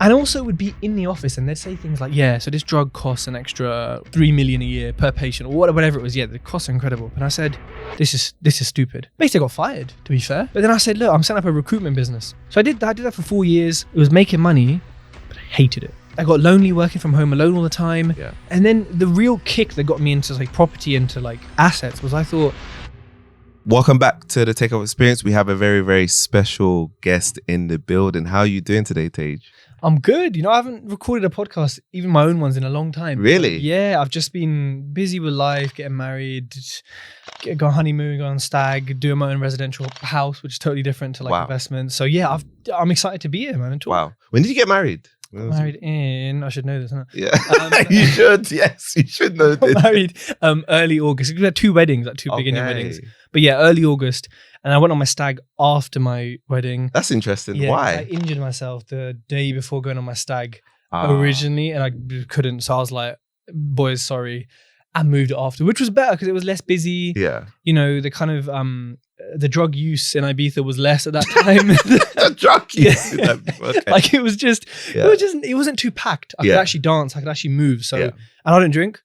And also would be in the office and they'd say things like, yeah, so this drug costs an extra 3 million a year per patient or whatever it was. Yeah, the costs are incredible. And I said, this is stupid. Basically I got fired, to be fair. But then I said, look, I'm setting up a recruitment business. So I did that for 4 years. It was making money, but I hated it. I got lonely working from home alone all the time. Yeah. And then the real kick that got me into like property, into like assets was I thought, welcome back to the Takeoff Experience. We have a very, very special guest in the building. How are you doing today, Tej? I'm good. You know, I haven't recorded a podcast, even my own ones, in a long time. Really? Yeah, I've just been busy with life, getting married, go on honeymoon, go on stag, doing my own residential house, which is totally different to like investment. So yeah, I'm excited to be here, man. And talk. Wow. When did you get married? Married in, I should know this, huh? Yeah, you should. Yes, you should know this. Married early August. We had 2 weddings, like 2 beginning weddings. But yeah, early August. And I went on my stag after my wedding. That's interesting. Yeah, why? I injured myself the day before going on my stag originally, and I couldn't. So I was like, boys, sorry. I moved it after, which was better because it was less busy. Yeah. You know, the kind of the drug use in Ibiza was less at that time. The drug use. Yeah. Okay. Like it was just, it wasn't too packed. I could actually dance. I could actually move. So, and I don't drink.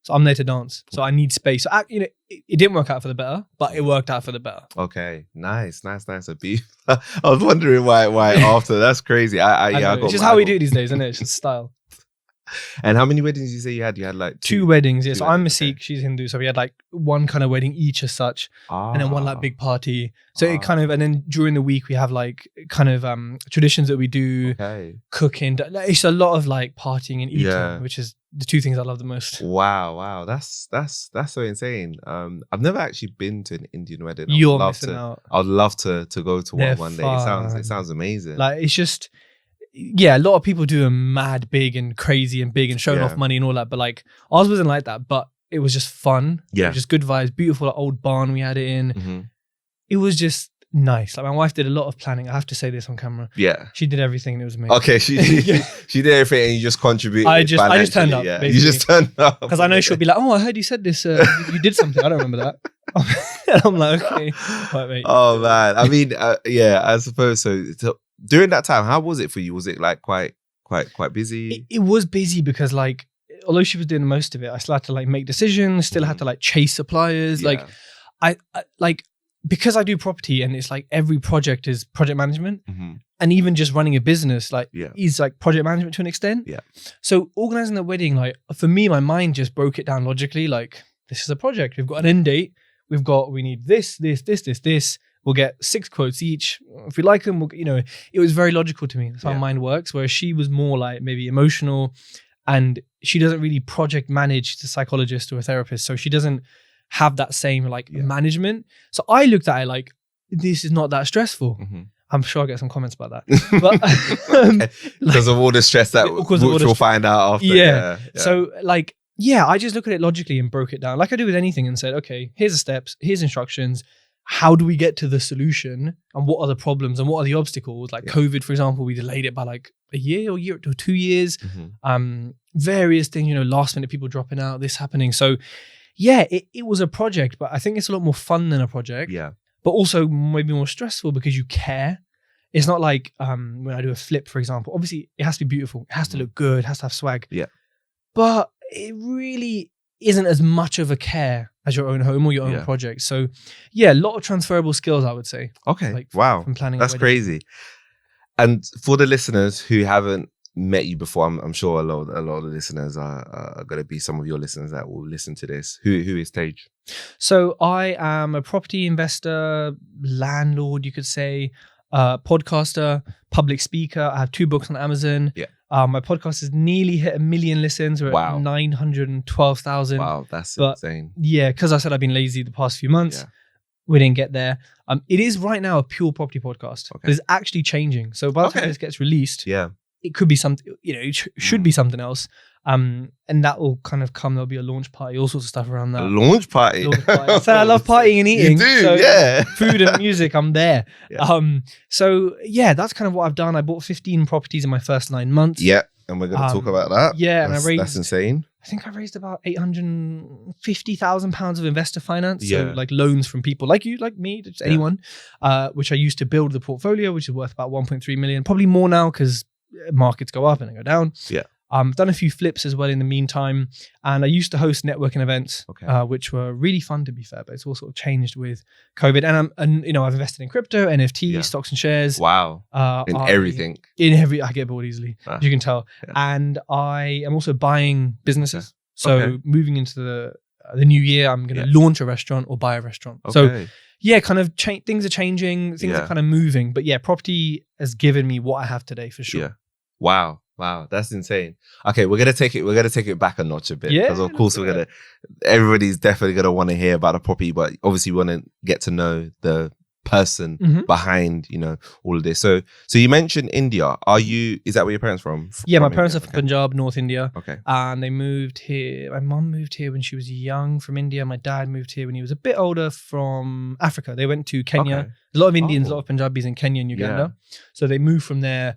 So I'm there to dance. So I need space. So it didn't work out for the better, but it worked out for the better. Okay, nice. A beef. I was wondering why after. That's crazy. I got. It's just how we do it these days, isn't it? It's just style. And how many weddings did you say you had? You had like 2 weddings. Yeah. So I'm a Sikh, she's Hindu. So we had like 1 kind of wedding each as such, and then 1 like big party. So it kind of, and then during the week we have like kind of traditions that we do, cooking. It's a lot of like partying and eating, which is the 2 things I love the most. Wow. That's so insane. I've never actually been to an Indian wedding. You're missing out. I'd love to go to one day. It sounds amazing. Like it's just, yeah, a lot of people do them mad big and crazy and big and showing off money and all that, but like ours wasn't like that. But it was just fun. Yeah, it was just good vibes. Beautiful like, old barn we had it in. Mm-hmm. It was just nice. Like my wife did a lot of planning. I have to say this on camera. Yeah, she did everything and it was amazing. Okay, she did everything and you just contributed. I just turned up. Yeah. You just turned up because I know she'll be like, "Oh, I heard you said this. You did something. I don't remember that." And I'm like, "Okay, right, mate." Oh man, I mean, I suppose so. During that time, how was it for you? Was it like quite busy? It was busy because like, although she was doing most of it, I still had to like make decisions, still had to like chase suppliers. Yeah. Like I like, because I do property and it's like every project is project management, and even just running a business like is like project management to an extent. Yeah. So organizing the wedding, like for me, my mind just broke it down logically. Like this is a project. We've got an end date. We need this. We'll get 6 quotes each. If we like them, it was very logical to me. That's how my mind works. Whereas she was more like maybe emotional, and she doesn't really project manage the psychologist or a therapist. So she doesn't have that same like management. So I looked at it like, this is not that stressful. Mm-hmm. I'm sure I'll get some comments about that. But because of all the stress that we'll find out after. Yeah. So like, I just look at it logically and broke it down like I do with anything and said, okay, here's the steps, here's instructions. How do we get to the solution, and what are the problems and what are the obstacles? Like COVID, for example, we delayed it by like a year or 2 years. Mm-hmm. Various things, last minute people dropping out, this happening. So it was a project, but I think it's a lot more fun than a project. Yeah. But also maybe more stressful because you care. It's not like when I do a flip, for example. Obviously, it has to be beautiful. It has to look good. It has to have swag. Yeah. But it really isn't as much of a care as your own home or your own project. So a lot of transferable skills, I would say. Okay. Like, wow. From planning. That's crazy. And for the listeners who haven't met you before, I'm sure a lot of the listeners are going to be some of your listeners that will listen to this. Who is Tej? So I am a property investor, landlord, you could say, podcaster, public speaker. I have 2 books on Amazon. Yeah. My podcast has nearly hit 1 million listens. We're at 912,000. Wow, that's insane. Yeah, because I said I've been lazy the past few months. Yeah. We didn't get there. It is right now a pure property podcast. Okay. But it's actually changing. So by the time this gets released, it could be something, it should be something else. And that will kind of come. There'll be a launch party, all sorts of stuff around that. A launch party? So I love partying and eating. You do, Food and music, I'm there. Yeah. So that's kind of what I've done. I bought 15 properties in my first 9 months. Yeah, and we're going to talk about that. Yeah, that's insane. I think I raised about £850,000 of investor finance. So like loans from people like you, like me, just anyone, which I used to build the portfolio, which is worth about 1.3 million, probably more now because markets go up and they go down. Yeah. Done a few flips as well in the meantime, and I used to host networking events, which were really fun to be fair. But it's all sort of changed with COVID, and I've invested in crypto, NFT, stocks and shares. Wow, in everything. I get bored easily, as you can tell, and I am also buying businesses. So moving into the new year, I'm going to launch a restaurant or buy a restaurant. So yeah, kind of things are changing, things are kind of moving, but yeah, property has given me what I have today for sure. Yeah. Wow, that's insane. Okay, we're gonna take it back a notch a bit. Because of course everybody's definitely gonna want to hear about a property, but obviously we want to get to know the person behind, all of this. So you mentioned India. Is that where your parents from? Yeah, my parents are from Punjab, North India. Okay. And they moved here. My mum moved here when she was young from India. My dad moved here when he was a bit older from Africa. They went to Kenya. Okay. A lot of Indians, a lot of Punjabis in Kenya and Uganda. Yeah. So they moved from there,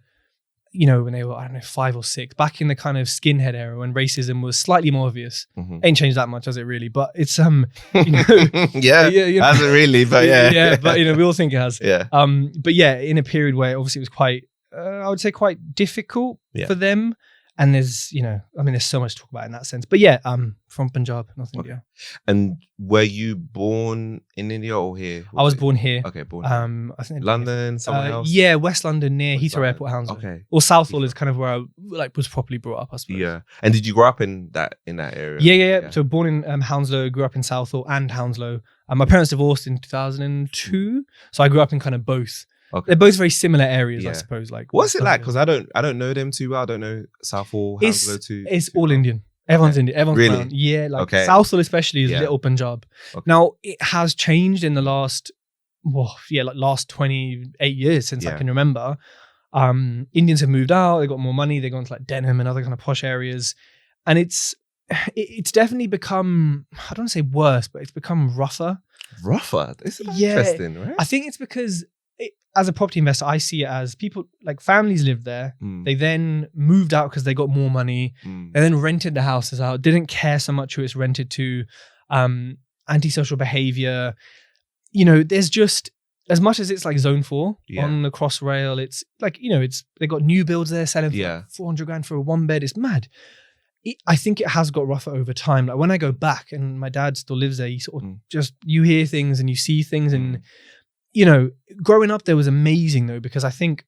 when they were, 5 or 6, back in the kind of skinhead era when racism was slightly more obvious. Ain't changed that much, has it really? But it's, hasn't really, but yeah, but we all think it has. Yeah. But yeah, in a period where obviously it was quite, I would say quite difficult for them. And there's, there's so much to talk about in that sense. But yeah, from Punjab, North India. And were you born in India or here? I was born here. Okay, born here. I think London, somewhere else? Yeah, West London near Heathrow Airport, Hounslow. Okay. Or Southall is kind of where I was properly brought up, I suppose. Yeah. And did you grow up in that area? Yeah. So born in Hounslow, grew up in Southall and Hounslow. My parents divorced in 2002. So I grew up in kind of both. Okay. They're both very similar areas, I suppose. Like, what's it like? Because I don't know them too well. I don't know Southall, Hounslow too. It's all Indian. Everyone's Indian. Everyone's really? Brown. Yeah, like Southall especially is little Punjab. Okay. Now it has changed in the last 28 years since I can remember. Indians have moved out. They got more money. They've gone to like Denham and other kind of posh areas, and it's definitely become, I don't want to say worse, but it's become rougher. Rougher? This is interesting, right? I think it's because as a property investor, I see it as people, like families lived there. They then moved out because they got more money. They then rented the houses out, didn't care so much who it's rented to, antisocial behavior. There's just, as much as it's like zone 4 on the Crossrail, it's like, they got new builds there selling for 400 grand for a 1-bed. It's mad. I think it has got rougher over time. Like when I go back and my dad still lives there, you sort of you hear things and you see things and, growing up there was amazing though, because I think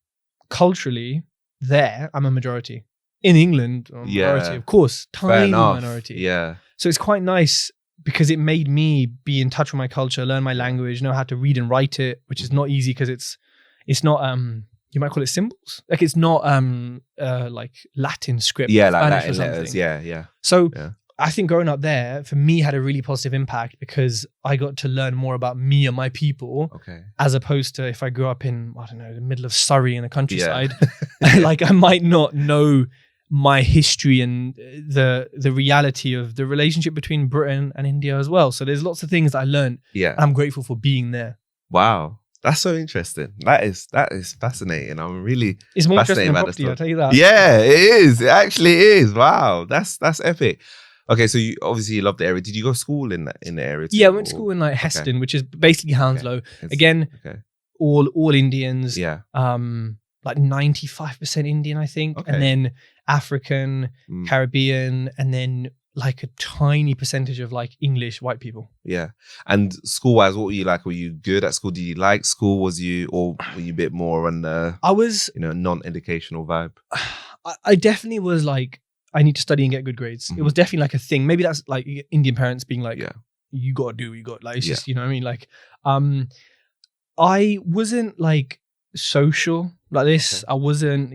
culturally there, I'm a majority. In England, I'm a minority, of course, tiny minority. Yeah. So it's quite nice because it made me be in touch with my culture, learn my language, know how to read and write it, which is not easy because it's not, you might call it symbols. Like it's not like Latin script. Yeah, like Latin letters. Yeah. So I think growing up there, for me, had a really positive impact because I got to learn more about me and my people. Okay. As opposed to if I grew up in, I don't know, the middle of Surrey in the countryside, like I might not know my history and the reality of the relationship between Britain and India as well. So there's lots of things that I learned. Yeah. And I'm grateful for being there. Wow. That's so interesting. That is fascinating. I'm really it's more interesting than property, I'll tell you that. Yeah, it is. It actually is. Wow. That's epic. Okay, so you obviously love the area. Did you go to school in the area too? Yeah, I went to school in like Heston, which is basically Hounslow. Okay. Again, all Indians. Yeah. Like 95% Indian, I think. Okay. And then African, Caribbean, and then like a tiny percentage of like English white people. Yeah. And school-wise, what were you like? Were you good at school? Did you like school? Or were you a bit more on the non-educational vibe? I definitely was like, I need to study and get good grades. It was definitely like a thing. Maybe that's like Indian parents being like, you got to do what you got. Like, it's just, you know what I mean? Like, I wasn't like social like this. I wasn't,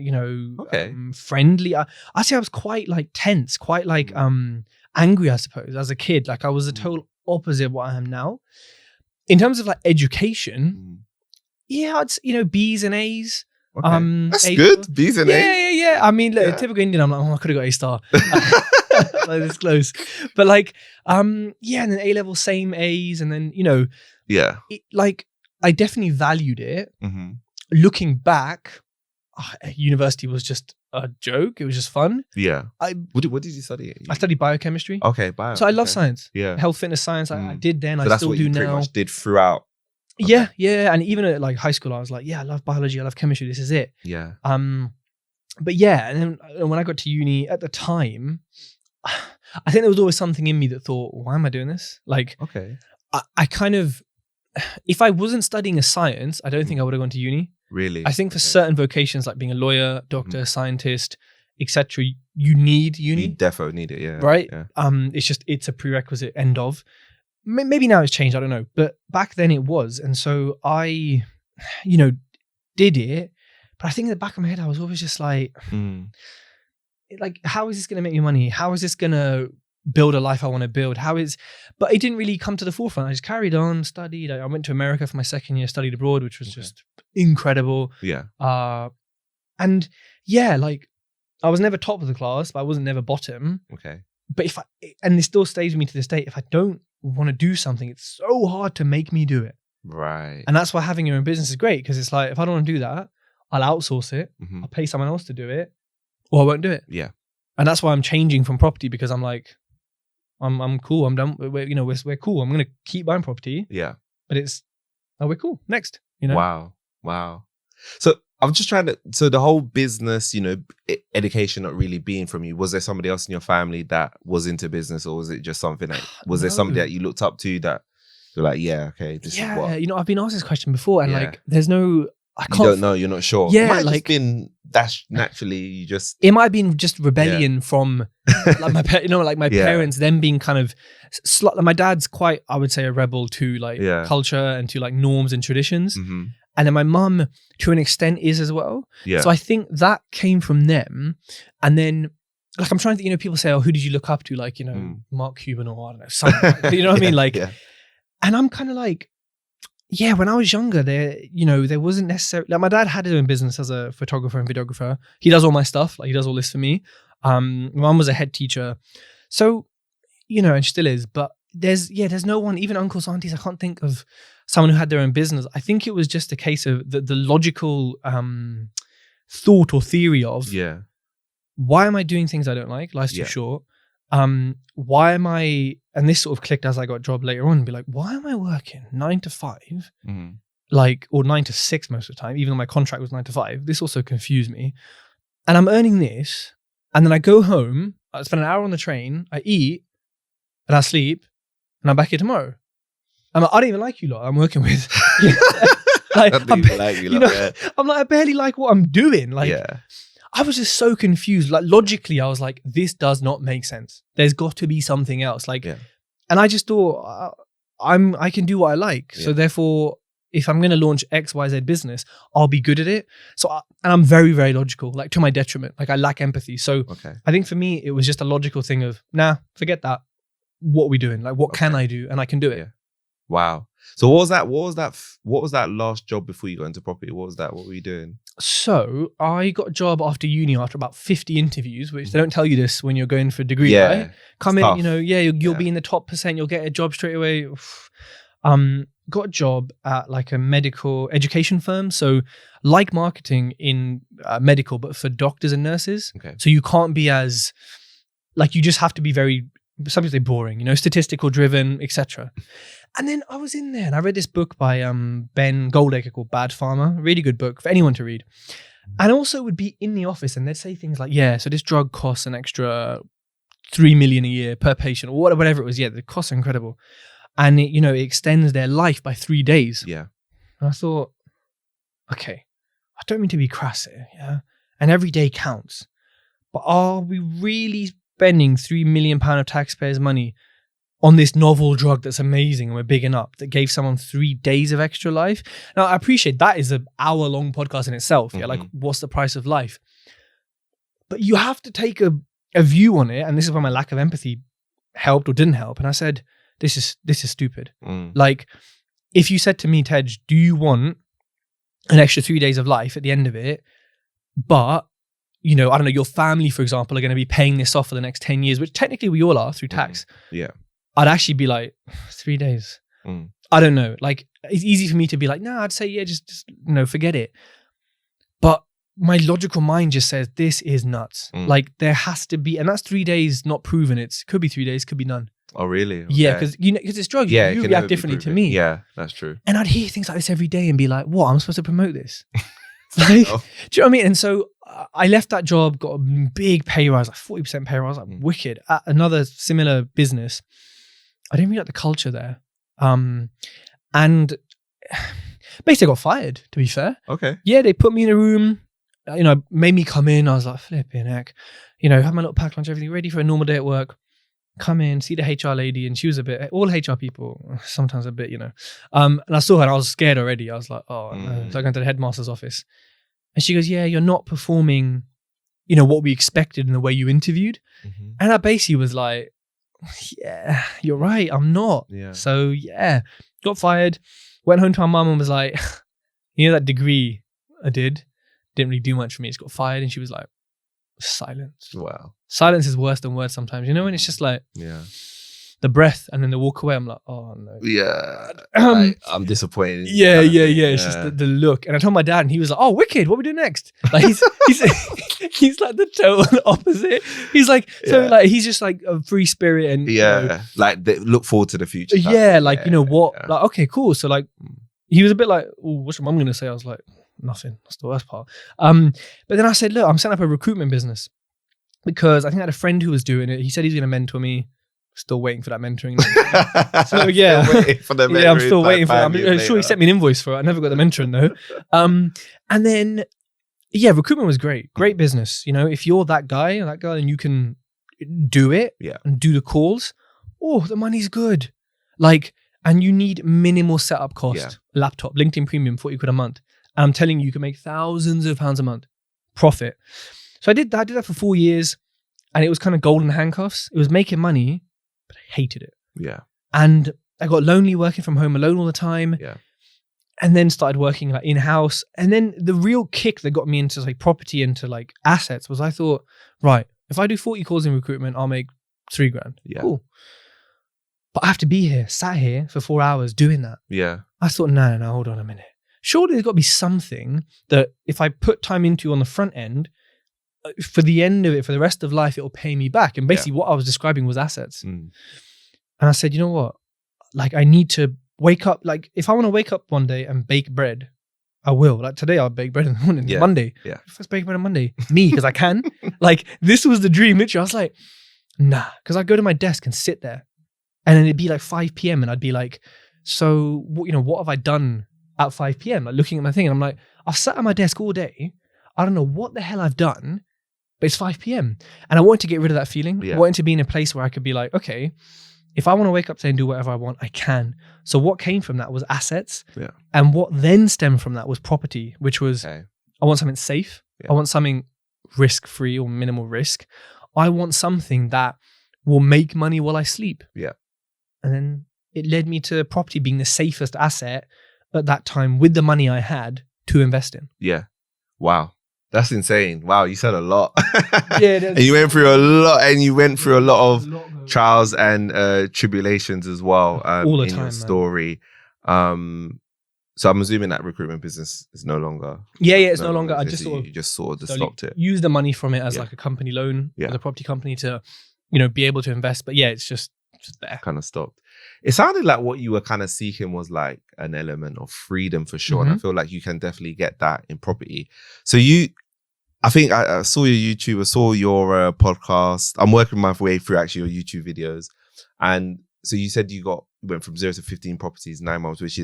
friendly. I say I was quite like tense, quite like angry, I suppose, as a kid. Like I was the total opposite of what I am now. In terms of like education, it's, B's and A's. Okay. That's good. B's and A's. Yeah. I mean, look, typical Indian, I'm like, I could have got A star. Like this close. But like, and then A level, same A's. And then, I definitely valued it. Looking back, university was just a joke. It was just fun. Yeah. What did you study? I studied biochemistry. Okay, bio. So I love science. Yeah. Health, fitness, science. I did then. So I still do now. That's what you pretty much did throughout. Okay. Yeah. And even at like high school, I was like, I love biology. I love chemistry. This is it. Yeah. But yeah, and then when I got to uni at the time, I think there was always something in me that thought, why am I doing this? Like, okay, I kind of, if I wasn't studying a science, I don't think I would have gone to uni. Really? I think for certain vocations, like being a lawyer, doctor, scientist, etc., you need uni. You defo need it, yeah. Right? Yeah. It's a prerequisite end of. Maybe now it's changed, I don't know. But back then it was. And so I, did it. But I think in the back of my head, I was always just like, how is this going to make me money? How is this going to build a life I want to build? But it didn't really come to the forefront. I just carried on, studied. I went to America for my second year, studied abroad, which was just incredible. Yeah. And yeah, like I was never top of the class, but I wasn't never bottom. Okay. But and it still stays with me to this day, if I don't want to do something, it's so hard to make me do it. Right. And that's why having your own business is great, because it's like, if I don't want to do that, I'll outsource it. I'll pay someone else to do it, or I won't do it. Yeah. And that's why I'm changing from property, because I'm like, I'm cool. I'm done. We're cool. I'm going to keep buying property. Yeah. But we're cool. Next, Wow. So I'm just trying to, so the whole business, education not really being from you, was there somebody else in your family that was into business, or was it just something that, was there somebody that you looked up to that you're like, yeah, okay, this is what? I've been asked this question before, and like, there's no, I can't. You don't know, you're not sure. Yeah, it might have like, just been that's naturally you just. It might have been just rebellion from, like my parents, them being kind of. My dad's quite, I would say, a rebel to like culture and to like norms and traditions, and then my mum, to an extent, is as well. Yeah. So I think that came from them, and then. Like, I'm trying to, people say, oh, who did you look up to? Like, Mark Cuban, or I don't know, something. You know what I mean? Like, and I'm kind of like, yeah, when I was younger, there wasn't necessarily, like, my dad had his own business as a photographer and videographer. He does all my stuff. Like, he does all this for me. My mum was a head teacher. So, and she still is, but there's no one, even uncles, aunties, I can't think of someone who had their own business. I think it was just a case of the logical thought or theory of, why am I doing things I don't like? Life's too short. Why am I, and this sort of clicked as I got a job later on, and be like, why am I working 9 to 5, like, or 9 to 6 most of the time, even though my contract was 9 to 5. This also confused me. And I'm earning this, and then I go home, I spend an hour on the train, I eat, and I sleep, and I'm back here tomorrow. I'm like, I don't even like you lot I'm working with. Like, I'm like, I barely like what I'm doing. Like, I was just so confused. Like, logically, I was like, this does not make sense. There's got to be something else. Like, and I just thought, I can do what I like. So therefore, if I'm going to launch XYZ business, I'll be good at it. So, and I'm very, very logical, like, to my detriment. Like, I lack empathy. So I think for me, it was just a logical thing of, nah, forget that. What are we doing? Like, what can I do? And I can do it. Yeah. Wow. So what was that last job before you got into property? What were you doing? So I got a job after uni after about 50 interviews, which they don't tell you this when you're going for a degree, right? Come in, you'll be in the top %, you'll get a job straight away. Got a job at like a medical education firm. So like marketing in medical, but for doctors and nurses. Okay. So you can't be as, like, you just have to be very, some people say boring, statistical driven, etc. And then I was in there and I read this book by Ben Goldacre called Bad Pharma. Really good book for anyone to read. And also would be in the office and they'd say things like, so this drug costs an extra 3 million a year per patient, or whatever it was. Yeah, the costs are incredible. And it, it extends their life by 3 days. Yeah. And I thought, okay, I don't mean to be crass here, and every day counts. But are we really spending £3 million of taxpayers' money on this novel drug that's amazing and we're bigging up, that gave someone 3 days of extra life? Now, I appreciate that is an hour-long podcast in itself. Yeah, like, what's the price of life? But you have to take a view on it, and this is where my lack of empathy helped or didn't help. And I said, this is stupid. Like, if you said to me, Tej, do you want an extra 3 days of life at the end of it, but I don't know, your family, for example, are going to be paying this off for the next 10 years, which technically we all are through tax. Yeah. I'd actually be like, 3 days. I don't know. Like, it's easy for me to be like, no, I'd say, just forget it. But my logical mind just says, this is nuts. Like, there has to be, and that's 3 days not proven. It could be 3 days, could be none. Oh, really? Okay. Yeah, because it's drugs. Yeah, you react differently to me. Yeah, that's true. And I'd hear things like this every day and be like, what? I'm supposed to promote this? Like, do you know what I mean? And so I left that job, got a big pay rise, like 40% pay rise, like wicked. At another similar business, I didn't really like the culture there. And basically I got fired, to be fair. Okay. Yeah, they put me in a room, made me come in. I was like, flipping heck. Have my little packed lunch, everything ready for a normal day at work. Come in, see the HR lady, and she was all HR people, sometimes a bit, and I saw her and I was scared already. I was like, oh, no. So I went to the headmaster's office. And she goes, yeah, you're not performing, what we expected in the way you interviewed. Mm-hmm. And I basically was like, yeah, you're right, I'm not. Yeah. So yeah, got fired, went home to my mum and was like, that degree I didn't really do much for me. It's got fired. And she was like, silence. Wow. Silence is worse than words sometimes, and it's just like the breath and then the walk away. I'm like, oh no. Yeah. I'm disappointed. Yeah. It's just the look. And I told my dad and he was like, oh, wicked, what we do next? Like he's he's like the total opposite. He's like, so like he's just like a free spirit and like they look forward to the future. Like like okay, cool. So like he was a bit like, oh, what's your mum gonna say? I was like, nothing. That's the worst part. But then I said, look, I'm setting up a recruitment business because I think I had a friend who was doing it. He said he's going to mentor me. Still waiting for that mentoring. So yeah, I'm still waiting for it. I'm sure he sent me an invoice for it. I never got the mentoring though. And then recruitment was great business. If you're that guy and you can do it and do the calls, the money's good. Like, and you need minimal setup cost. Laptop, LinkedIn Premium, 40 quid a month. And I'm telling you can make thousands of pounds a month profit. So I did that for 4 years, and it was kind of golden handcuffs. It was making money, but I hated it. Yeah. And I got lonely working from home alone all the time. Yeah. And then started working like in-house. And then the real kick that got me into like property, into like assets, was I thought, right, if I do 40 calls in recruitment, I'll make $3,000. Yeah. Cool. But I have to be sat here for 4 hours doing that. Yeah. I thought, no, hold on a minute. Surely there's got to be something that if I put time into on the front end, for the end of it, for the rest of life, it'll pay me back. And basically what I was describing was assets. And I said, you know what? Like I need to wake up. Like if I want to wake up one day and bake bread, I will. Like today I'll bake bread in the morning. Yeah. Monday. Yeah. Let's bake bread on Monday. Me, because I can. Like this was the dream. Literally, I was like, nah. Because I'd go to my desk and sit there. And then it'd be like 5 p.m. and I'd be like, so, what have I done at 5 p.m. like looking at my thing, and I'm like, I've sat at my desk all day. I don't know what the hell I've done, but it's 5 p.m. And I wanted to get rid of that feeling. I wanted to be in a place where I could be like, okay, if I want to wake up today and do whatever I want, I can. So what came from that was assets. Yeah. And what then stemmed from that was property, which was, I want something safe. I want something risk-free or minimal risk. I want something that will make money while I sleep. Yeah. And then it led me to property being the safest asset at that time with the money I had to invest in. Yeah. Wow. That's insane. Wow. You said a lot. Yeah. And you went through a lot of trials and tribulations as well all the in time, your story. So I'm assuming that recruitment business is no longer. Yeah, it's no longer. I just sort of stopped it. Use the money from it as like a company loan with a property company to, be able to invest. But yeah, it's just there. Kind of stopped. It sounded like what you were kind of seeking was like an element of freedom for sure. And I feel like you can definitely get that in property. So I think I saw your YouTube, I saw your podcast. I'm working my way through actually your YouTube videos. And so you said you went from 0 to 15 properties in 9 months, which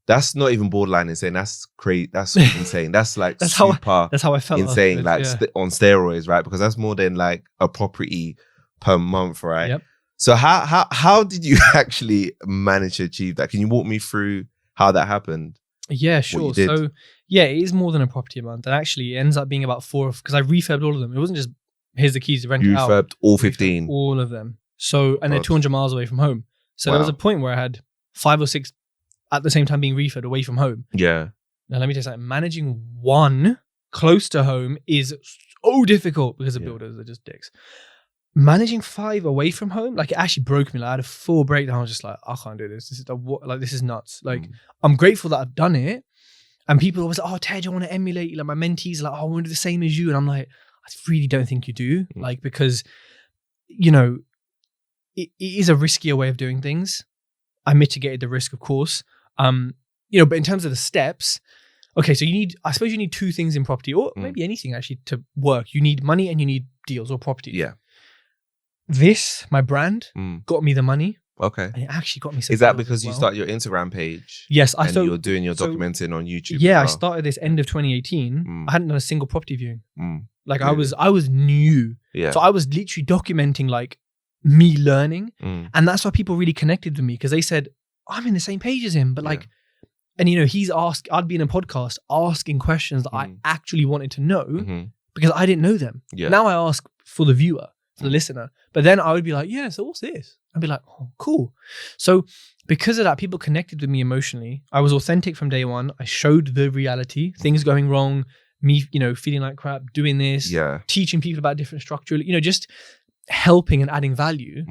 that's not even borderline insane. That's crazy. That's insane. That's like that's how I felt insane, like on steroids, right? Because that's more than like a property per month, right? Yep. So how did you actually manage to achieve that? Can you walk me through how that happened? Yeah, sure. So yeah, it is more than a property a month, and actually it ends up being about 4 because I refurbed all of them. It wasn't just here's the keys to rent it out. You refurbed all 15, all of them. So and they're 200 miles away from home. So there was a point where I had 5 or 6 at the same time being refurbed away from home. Yeah. Now let me tell you something. Managing one close to home is so difficult because the builders are just dicks. Managing 5 away from home, like it actually broke me. Like I had a full breakdown. I was just like, I can't do this. This is nuts. Like I'm grateful that I've done it. And people always like, oh, Tej, I want to emulate you. Like my mentees are like, oh, I want to do the same as you. And I'm like, I really don't think you do. Like, because, it is a riskier way of doing things. I mitigated the risk, of course. But in terms of the steps, okay, so I suppose you need two things in property, or maybe anything actually, to work. You need money and you need deals or property. Yeah. My brand got me the money. Okay. And it actually got me some. Is that because you started your Instagram page? Yes. You're doing your documenting on YouTube? Yeah, I started this end of 2018. I hadn't done a single property viewing. Like really? I was new. Yeah. So I was literally documenting like me learning. And that's why people really connected with me, because they said, I'm in the same page as him. But like, and you know, I'd be in a podcast asking questions that I actually wanted to know because I didn't know them. Yeah. Now I ask for the viewer, for the listener. But then I would be like, yeah, so what's this? I'd be like, oh, cool. So because of that, people connected with me emotionally. I was authentic from day one. I showed the reality, things going wrong, me, you know, feeling like crap, doing this, teaching people about different structure, you know, just helping and adding value.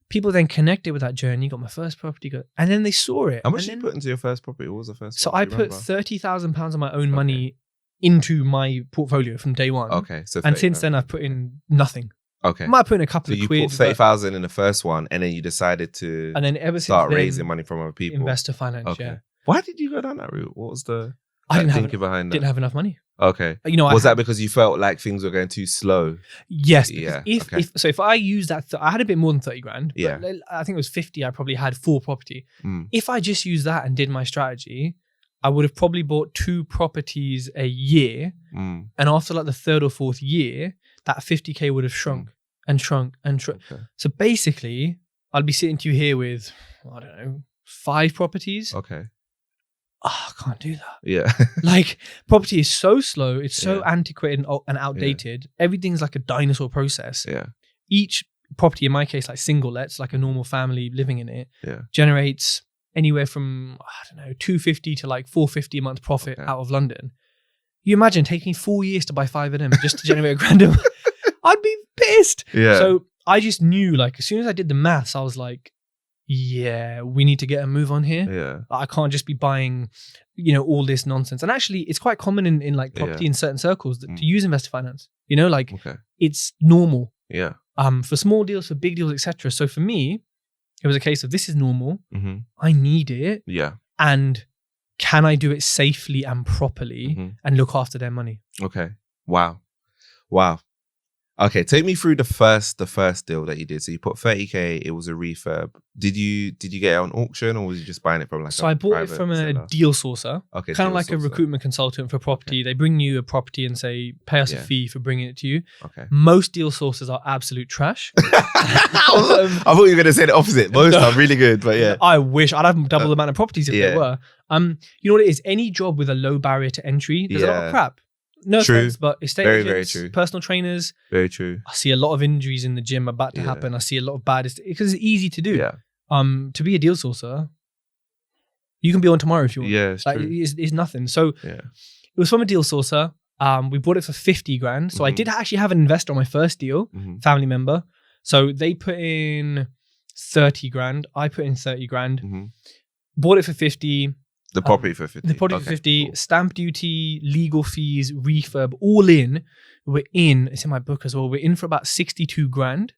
People then connected with that journey, got my first property, and then they saw it. How much did you put into your first property? What was the first? So I put £30,000 of my own money into my portfolio from day one. Okay. So and since then I've put in nothing. Okay. I might put in a couple of quid. So you put 30,000 in the first one, and then you decided to start raising money from other people. Investor finance, yeah. Why did you go down that route? What was the thinking behind that? Didn't have enough money. Okay. You know, was that because you felt like things were going too slow? Yes. Yeah. If I use that, I had a bit more than 30 grand. Yeah. But I think it was 50. I probably had 4 property. If I just used that and did my strategy, I would have probably bought 2 properties a year. And after like the 3rd or 4th year, that 50K would have shrunk and shrunk and shrunk. Okay. So basically, I'd be sitting to you here with, I don't know, 5 properties. Okay. Oh, I can't do that. Yeah. Like, property is so slow. It's so antiquated and outdated. Yeah. Everything's like a dinosaur process. Yeah. Each property, in my case, like single lets, like a normal family living in it, generates anywhere from, I don't know, 250 to like 450 a month profit out of London. You imagine taking 4 years to buy 5 of them just to generate a grand a month. I'd be pissed. Yeah. So I just knew, like, as soon as I did the maths, I was like, yeah, we need to get a move on here. Yeah. I can't just be buying, you know, all this nonsense. And actually, it's quite common in like property in certain circles to use investor finance. You know, like it's normal. Yeah. For small deals, for big deals, etc. So for me, it was a case of, this is normal. I need it. Yeah. And can I do it safely and properly and look after their money? Okay. Wow. Okay, take me through the first deal that you did. So you put 30K, it was a refurb. Did you get it on auction, or was you just buying it from like I bought it from a deal sourcer. Okay. Kind of like a recruitment consultant for property. Okay. They bring you a property and say, pay us a fee for bringing it to you. Okay. Most deal sourcers are absolute trash. I thought you were going to say the opposite. Most are really good, but yeah. I wish I'd have double the amount of properties if they were. You know what it is? Any job with a low barrier to entry, there's a lot of crap. No offense, but estate agents, very personal trainers. Very true. I see a lot of injuries in the gym about to happen. I see a lot of bad, because it's easy to do. Yeah. To be a deal sourcer, you can be on tomorrow if you want. Yeah, it's true. It's nothing. So it was from a deal sourcer. We bought it for 50 grand. So I did actually have an investor on my first deal, family member. So they put in 30 grand. I put in 30 grand. Bought it for 50. The property for 50. The property for 50, cool. Stamp duty, legal fees, refurb, all in. It's in my book as well. We're in for about 62 grand.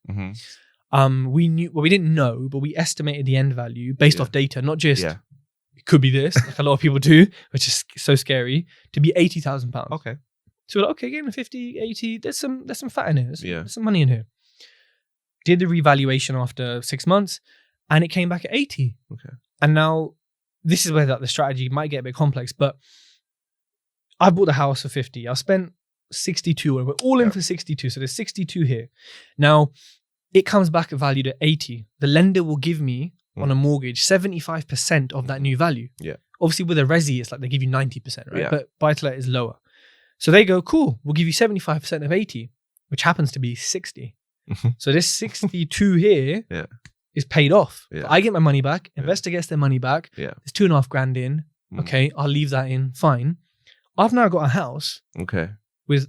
We didn't know, but we estimated the end value based off data, not just, it could be this, like a lot of people do, which is so scary, to be £80,000. Okay. So we're like, okay, give them 50, 80, there's some fat in here. There's some money in here. Did the revaluation after 6 months, and it came back at 80. Okay. And now, this is where the strategy might get a bit complex, but I bought the house for 50. I spent 62, and we're all in for 62. So there's 62 here. Now, it comes back valued at 80. The lender will give me on a mortgage 75% of that new value. Yeah. Obviously, with a resi, it's like they give you 90%, right? Yeah. But buy-to-let is lower. So they go, cool, we'll give you 75% of 80, which happens to be 60. So this 62 here is paid off. Yeah. I get my money back. Investor gets their money back. Yeah. There's 2.5 grand in. Okay, I'll leave that in. Fine. I've now got a house. Okay. With,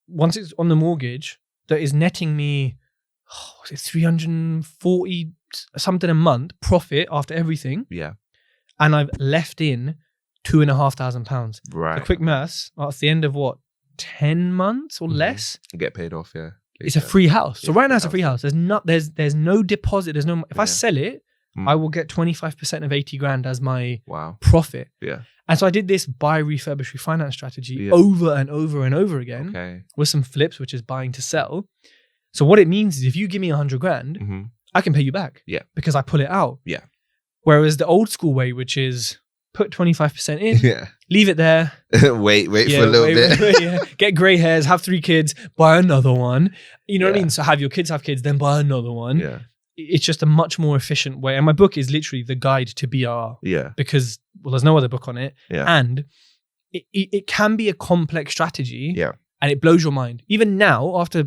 once it's on the mortgage, that is netting me, 340 something a month profit after everything. Yeah. And I've left in £2,500. Right. The quick maths, at the end of 10 months or less? Get paid off, yeah. It's a free house. So right now it's a free house. There's no deposit. If I sell it, I will get 25% of 80 grand as my wow. profit. Yeah. And so I did this buy, refurbish, refinance strategy over and over and over again with some flips, which is buying to sell. So what it means is if you give me 100 grand, I can pay you back because I pull it out. Yeah. Whereas the old school way, which is put 25% in, leave it there. wait for a little bit. Get grey hairs, have 3 kids, buy another one. You know what I mean? So have your kids have kids, then buy another one. Yeah. It's just a much more efficient way. And my book is literally the guide to BRR. Yeah. Because, well, there's no other book on it. Yeah. And it can be a complex strategy. Yeah. And it blows your mind. Even now, after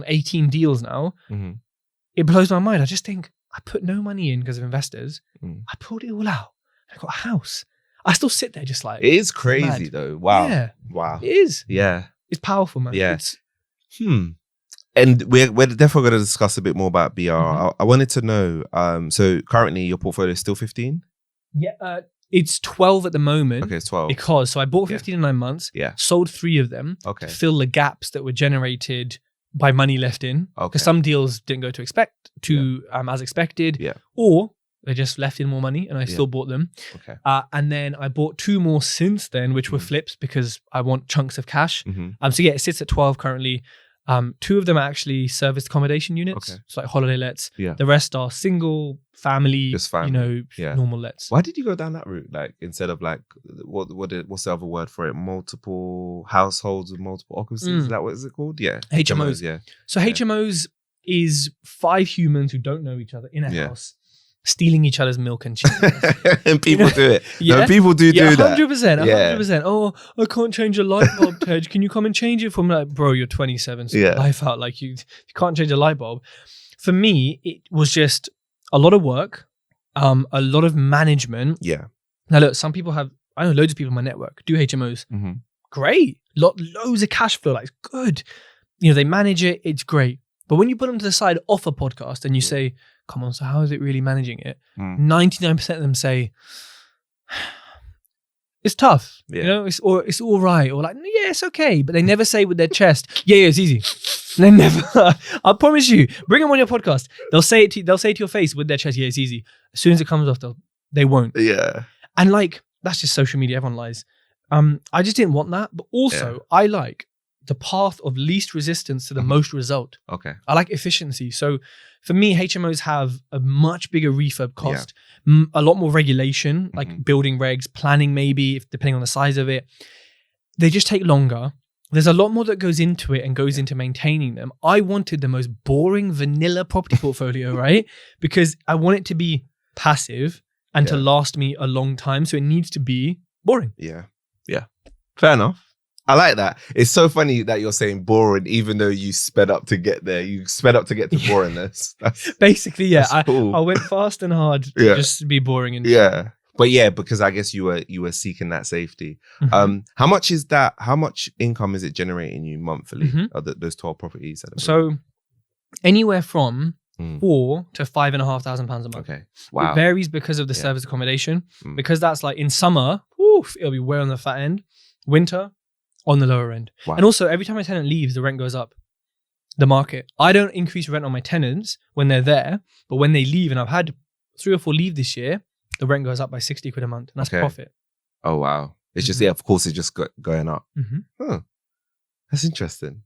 18 deals now, it blows my mind. I just think, I put no money in because of investors. I pulled it all out. I got a house. I still sit there just like... It is crazy though. Wow. Yeah. Wow. It is. Yeah. It's powerful, man. Yeah. And we're definitely going to discuss a bit more about BR. I wanted to know, so currently your portfolio is still 15? Yeah, it's 12 at the moment. Okay, it's 12. Because, so I bought 15 in 9 months, sold 3 of them to fill the gaps that were generated by money left in. Because some deals didn't go as expected, or they just left in more money and I still bought them. And then I bought 2 more since then, which were flips because I want chunks of cash. So yeah, it sits at 12 currently. 2 of them are actually serviced accommodation units, so like holiday lets. The rest are single family, just family. Normal lets. Why did you go down that route? Like instead of like what's the other word for it? Multiple households with multiple occupancies. Is that what is it called? Yeah, HMOs. Yeah. So HMOs is 5 humans who don't know each other in a house, stealing each other's milk and cheese. And people do it. No, people do that. 100%. 100%. Oh, I can't change a light bulb, Tej. Can you come and change it for me? Like, bro, you're 27. So life out. Like you can't change a light bulb. For me, it was just a lot of work, a lot of management. Yeah. Now look, some people have, I know loads of people in my network do HMOs. Great. Loads of cash flow. Like it's good. You know, they manage it. It's great. But when you put them to the side off a podcast and you say, come on, so how is it really managing it? 99% of them say, it's tough. You know, it's all right. Or like, yeah, it's okay. But they never say with their chest, yeah, it's easy. They never, I promise you, bring them on your podcast. They'll say it to your face with their chest, yeah, it's easy. As soon as it comes off, they won't. Yeah. And like, that's just social media. Everyone lies. I just didn't want that. But also, I like the path of least resistance to the most result. Okay. I like efficiency. So for me, HMOs have a much bigger refurb cost, a lot more regulation, like building regs, planning maybe, depending on the size of it. They just take longer. There's a lot more that goes into it and goes into maintaining them. I wanted the most boring vanilla property portfolio, right? Because I want it to be passive and to last me a long time. So it needs to be boring. Yeah. Yeah. Fair enough. I like that. It's so funny that you're saying boring, even though you sped up to get there. You sped up to get to boringness. Basically, yeah. That's cool. I went fast and hard to just be boring. And but because I guess you were seeking that safety. How much is that? How much income is it generating you monthly? Those 12 properties. So anywhere from £4,000 to £5,500 a month. Okay. Wow. It varies because of the service accommodation. Because that's like in summer, it'll be way on the fat end. Winter, on the lower end. Wow. And also, every time a tenant leaves, the rent goes up. The market. I don't increase rent on my tenants when they're there, but when they leave, and I've had 3 or 4 leave this year, the rent goes up by 60 quid a month. And that's profit. Oh, wow. It's just, of course, it's just going up. Huh. That's interesting.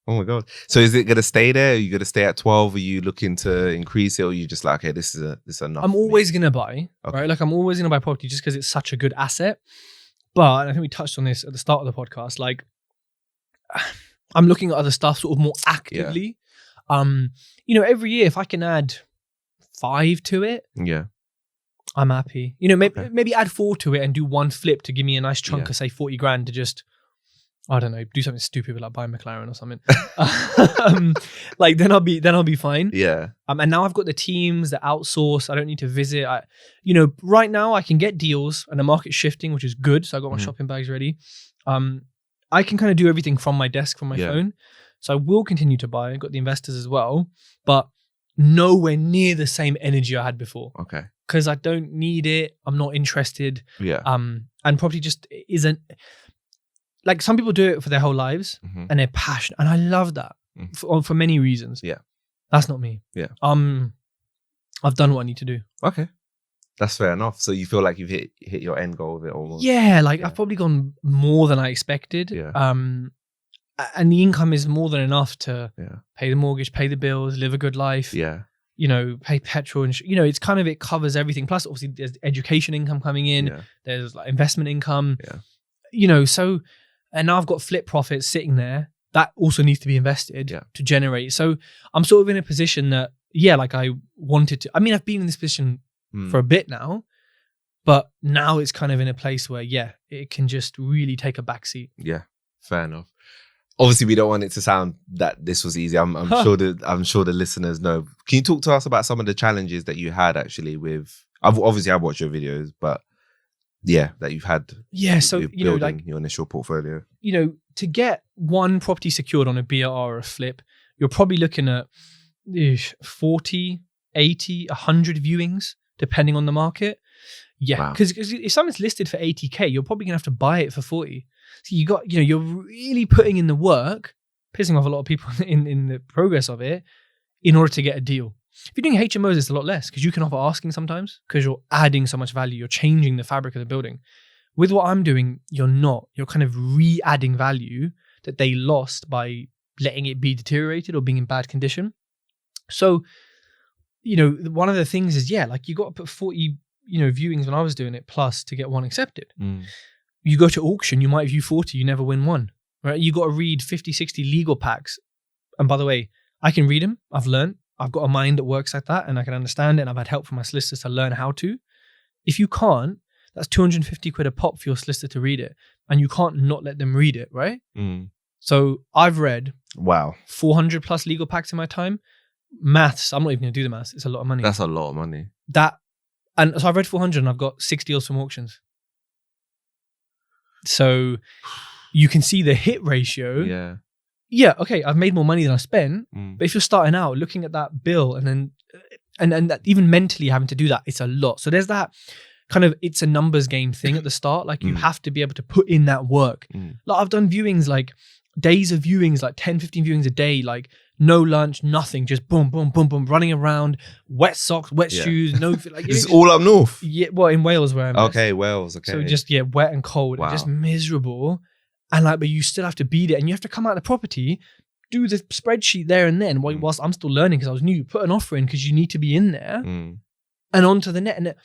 Oh my God. So is it going to stay there? Are you going to stay at 12? Are you looking to increase it? Or are you just like, okay, this is enough? I'm always going to buy, right? Like I'm always going to buy property just because it's such a good asset. But I think we touched on this at the start of the podcast. Like, I'm looking at other stuff sort of more actively. You know, every year, if I can add 5 to it, I'm happy. You know, maybe add 4 to it and do 1 flip to give me a nice chunk of say 40 grand to just, I don't know, do something stupid like buy a McLaren or something. Like then I'll be fine. Yeah. And now I've got the teams that outsource. I don't need to visit. You know, right now I can get deals and the market's shifting, which is good. So I got my shopping bags ready. I can kind of do everything from my desk, from my phone. So I will continue to buy. I've got the investors as well, but nowhere near the same energy I had before. Okay. Because I don't need it. I'm not interested. Yeah. And property just isn't. Like some people do it for their whole lives and they're passionate. And I love that for many reasons. Yeah. That's not me. Yeah. I've done what I need to do. Okay. That's fair enough. So you feel like you've hit your end goal with it almost? Yeah, I've probably gone more than I expected. Yeah. And the income is more than enough to Yeah. pay the mortgage, pay the bills, live a good life. Yeah. Pay petrol and it's kind of, it covers everything. Plus obviously there's education income coming in. Yeah. There's like investment income. Yeah. So, and now I've got flip profits sitting there that also needs to be invested to generate. So I'm sort of in a position that, I wanted to, I've been in this position for a bit now, but now it's kind of in a place where, it can just really take a backseat. Yeah, fair enough. Obviously, we don't want it to sound that this was easy. I'm sure the listeners know. Can you talk to us about some of the challenges that you had actually with? I've watched your videos, but that you've had. Yeah, so building your initial portfolio. To get one property secured on a BRR or a flip, you're probably looking at 40, 80, 100 viewings, depending on the market. Yeah, because if something's listed for 80K, you're probably gonna have to buy it for 40. So you're really putting in the work, pissing off a lot of people in the progress of it, in order to get a deal. If you're doing HMOs, it's a lot less because you can offer asking sometimes because you're adding so much value. You're changing the fabric of the building. With what I'm doing, you're not. You're kind of re-adding value that they lost by letting it be deteriorated or being in bad condition. So, one of the things is, you got to put 40, viewings when I was doing it plus to get one accepted. You go to auction, you might view 40, you never win one, right? You got to read 50, 60 legal packs. And by the way, I can read them. I've learned. I've got a mind that works like that and I can understand it. And I've had help from my solicitors to learn how to. If you can't, that's 250 quid a pop for your solicitor to read it. And you can't not let them read it, right? So I've read 400 plus legal packs in my time. Maths, I'm not even going to do the maths. It's a lot of money. That's a lot of money. And so I've read 400 and I've got 6 deals from auctions. So you can see the hit ratio. Yeah, okay, I've made more money than I've spent. But if you're starting out, looking at that bill and that even mentally having to do that, it's a lot. So there's that kind of, it's a numbers game thing at the start. You have to be able to put in that work. I've done viewings, days of viewings, 10, 15 viewings a day, no lunch, nothing, just boom, boom, boom, boom, running around, wet socks, wet shoes, no. It's all up north. Yeah, well, in Wales where I'm at. Okay, Wales, okay. So just, wet and cold and just miserable. And but you still have to beat it and you have to come out of the property, do the spreadsheet there and then, whilst I'm still learning because I was new, put an offer in because you need to be in there and onto the net.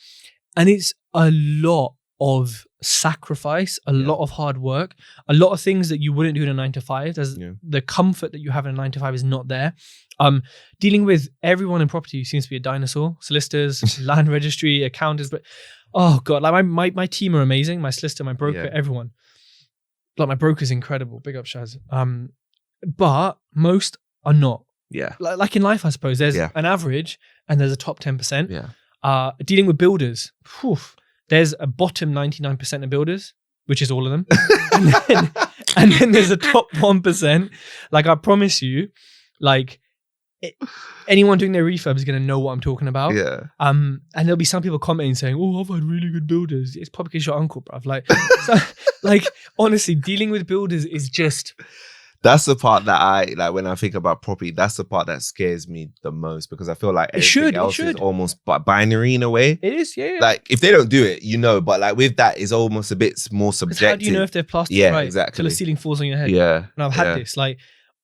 And it's a lot of sacrifice, a lot of hard work, a lot of things that you wouldn't do in a 9 to 5. There's the comfort that you have in a 9 to 5 is not there. Dealing with everyone in property seems to be a dinosaur. Solicitors, land registry, accountants, but oh god, my team are amazing. My solicitor, my broker, everyone. My broker's incredible. Big up Shaz. But most are not. Yeah. Like in life, I suppose there's an average and there's a top 10%. Yeah. Dealing with builders. There's a bottom 99% of builders, which is all of them. and then there's a top 1%. I promise you, anyone doing their refurb is going to know what I'm talking about. Yeah. And there'll be some people commenting saying, "Oh, I've had really good builders." It's probably because your uncle, bruv. Honestly, dealing with builders is just. That's the part that when I think about property, that's the part that scares me the most because I feel like everything else is almost binary in a way. It is, yeah. If they don't do it, but with that, it's almost a bit more subjective. How do you know if they're plastered right? Exactly. Till the ceiling falls on your head. Yeah. And I've had this,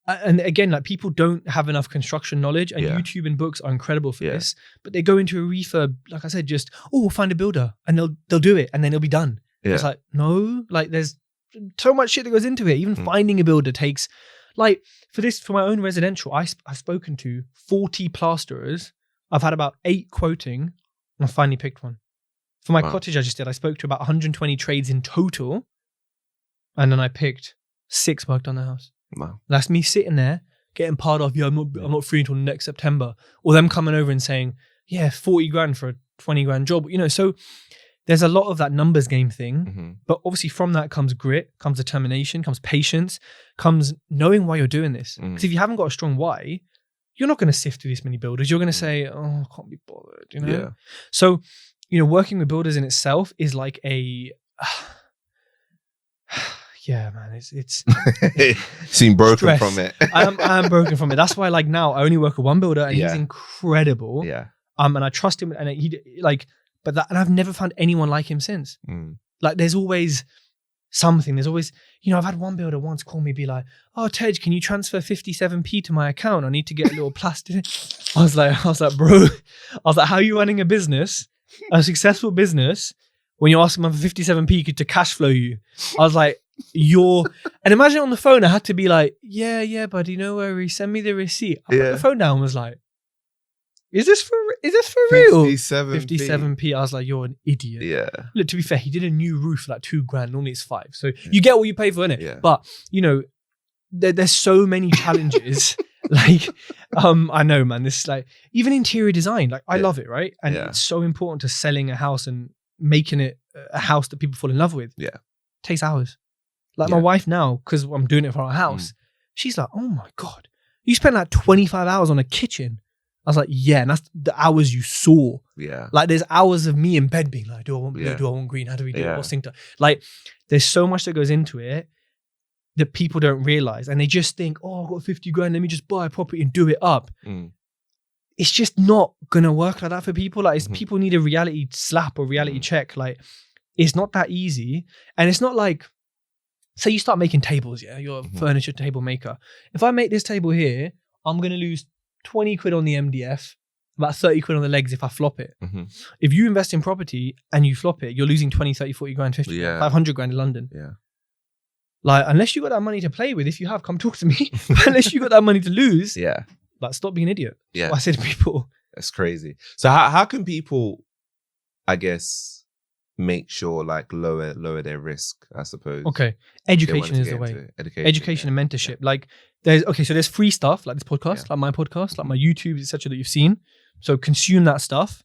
and again, people don't have enough construction knowledge and YouTube and books are incredible for this, but they go into a refurb, like I said, just, we'll find a builder and they'll do it and then it'll be done. Yeah. It's no, there's so much shit that goes into it. Even finding a builder takes, for my own residential, I've spoken to 40 plasterers. I've had about 8 quoting and I finally picked one. For my cottage I just did, I spoke to about 120 trades in total and then I picked 6 worked on the house. Wow. That's me sitting there getting part of, I'm not free until next September. Or them coming over and saying, 40 grand for a 20 grand job. So there's a lot of that numbers game thing, but obviously from that comes grit, comes determination, comes patience, comes knowing why you're doing this. Because if you haven't got a strong why, you're not going to sift through this many builders. You're going to say, "Oh, I can't be bothered," Yeah. So, working with builders in itself is like a, yeah, man, it's seem broken stress. From it. I'm broken from it. That's why now I only work with one builder and he's incredible. Yeah. And I trust him, and and I've never found anyone like him since. Like there's always something. There's always, I've had one builder once call me, be like, "Oh, Tej, can you transfer 57p to my account? I need to get a little plastic." I was like, bro, how are you running a business, a successful business, when you're asking for 57p to cash flow you? I was like, and imagine on the phone, I had to be like, yeah, buddy, no worries, send me the receipt. I put the phone down and was like, is this for real? 57p. I was like, you're an idiot. Yeah. Look, to be fair, he did a new roof for like $2,000. Normally it's $5,000. So you get what you pay for, innit? Yeah. But, there's so many challenges. I know, man, this is like, even interior design, like I love it, right? And it's so important to selling a house and making it a house that people fall in love with. Yeah. It takes hours. Like my wife now, because I'm doing it for our house, she's like, oh my God, you spent like 25 hours on a kitchen. I was like, yeah, and that's the hours you saw. Yeah. Like there's hours of me in bed being like, do I want blue? Do I want green? How do we do it? What's synced up? Like there's so much that goes into it that people don't realize. And they just think, oh, I've got 50 grand. Let me just buy a property and do it up. It's just not going to work like that for people. Like people need a reality slap or reality check. Like it's not that easy. And it's not like, say you start making tables. Yeah. You're a furniture table maker. If I make this table here, I'm going to lose 20 quid on the MDF, about 30 quid on the legs if I flop it. If you invest in property and you flop it, you're losing 20, 30, 40 grand, 50, 500 grand in London. Yeah. Like, unless you got that money to play with, if you have, come talk to me. Unless you got that money to lose, like, stop being an idiot. Yeah. That's what I say to people. That's crazy. So how can people, I guess, make sure like lower their risk, I suppose? Okay. Education is the way. Education and mentorship. Like there's free stuff like this podcast, like my podcast, like my YouTube, etc. that you've seen. So consume that stuff.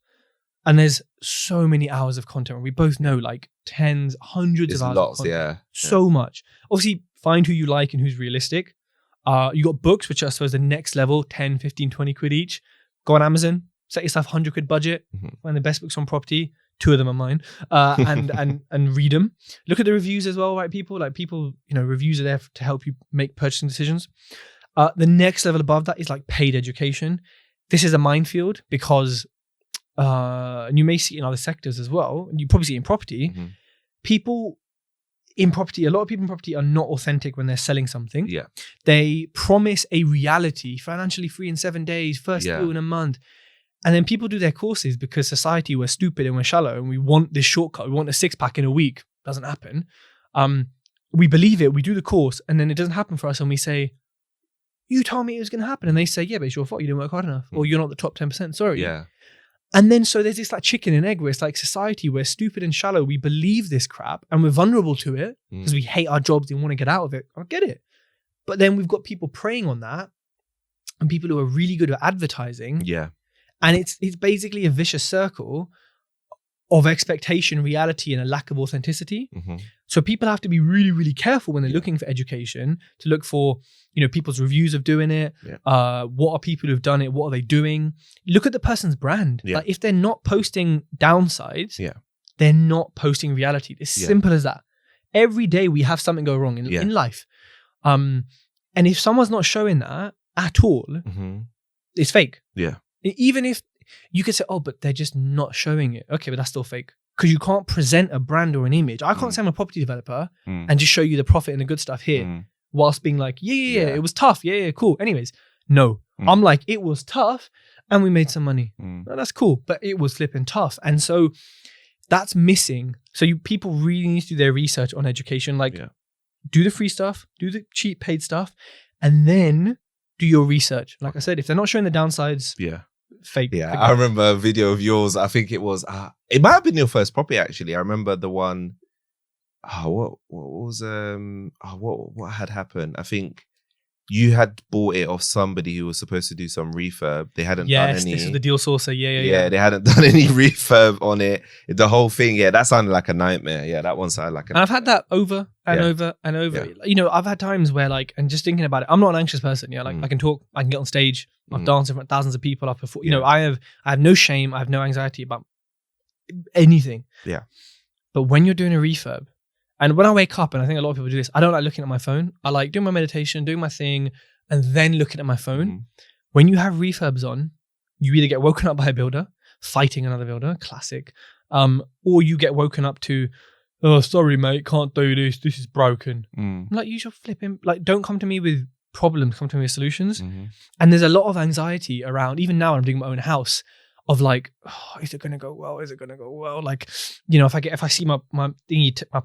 And there's so many hours of content. We both know like tens, hundreds of hours of content. So much. Obviously, find who you like and who's realistic. You got books, which are, I suppose, the next level, 10, 15, 20 quid each. Go on Amazon, set yourself 100 quid budget, find the best books on property. 2 of them are mine, and read them. Look at the reviews as well, right? People, reviews are there to help you make purchasing decisions. The next level above that is like paid education. This is a minefield because, and you may see it in other sectors as well, and you probably see it in property. People in property, a lot of people in property are not authentic when they're selling something. Yeah. They promise a reality, financially free in 7 days, first deal in a month. And then people do their courses because society, we're stupid and we're shallow and we want this shortcut. We want a 6-pack in a week. Doesn't happen. We believe it. We do the course and then it doesn't happen for us. And we say, you told me it was going to happen. And they say, yeah, but it's your fault. You didn't work hard enough. Or you're not the top 10%. Sorry. Yeah. And then so there's this like chicken and egg where it's like society, we're stupid and shallow. We believe this crap and we're vulnerable to it because we hate our jobs and want to get out of it. I get it. But then we've got people preying on that and people who are really good at advertising. Yeah. And it's basically a vicious circle of expectation, reality, and a lack of authenticity. So people have to be really, really careful when they're looking for education to look for, people's reviews of doing it. What are people who've done it? What are they doing? Look at the person's brand. Like if they're not posting downsides, they're not posting reality. It's simple as that. Every day we have something go wrong in life. And if someone's not showing that at all, it's fake. Yeah. Even if you could say, oh, but they're just not showing it. Okay, but that's still fake. Because you can't present a brand or an image. I can't say I'm a property developer and just show you the profit and the good stuff here whilst being like, yeah, it was tough. Yeah, cool. Anyways, no. I'm like, it was tough and we made some money. No, that's cool. But it was flipping tough. And so that's missing. So people really need to do their research on education. Like do the free stuff, do the cheap paid stuff, and then do your research. Like I said, if they're not showing the downsides, fake. Yeah, I remember a video of yours. I think it was, it might have been your first property actually. I remember the one, what had happened? I think you had bought it off somebody who was supposed to do some refurb. They hadn't done any. Yes, this is the deal sourcer. Yeah. They hadn't done any refurb on it. The whole thing, that sounded like a nightmare. Yeah, that one sounded like a nightmare. I've had that over and over and over. Yeah. I've had times where and just thinking about it, I'm not an anxious person. Yeah, I can talk, I can get on stage, I've danced in front of thousands of people, I've performed. I have no shame, I have no anxiety about anything. Yeah. But when you're doing a refurb, and when I wake up, and I think a lot of people do this, I don't like looking at my phone. I like doing my meditation, doing my thing, and then looking at my phone. When you have refurbs on, you either get woken up by a builder, fighting another builder, classic. Or you get woken up to, oh, sorry, mate, can't do this. This is broken. Like, use your flipping, like, don't come to me with problems, come to me with solutions. And there's a lot of anxiety around, even now I'm doing my own house, of like, oh, is it going to go well? Is it going to go well? Like, you know, if I see my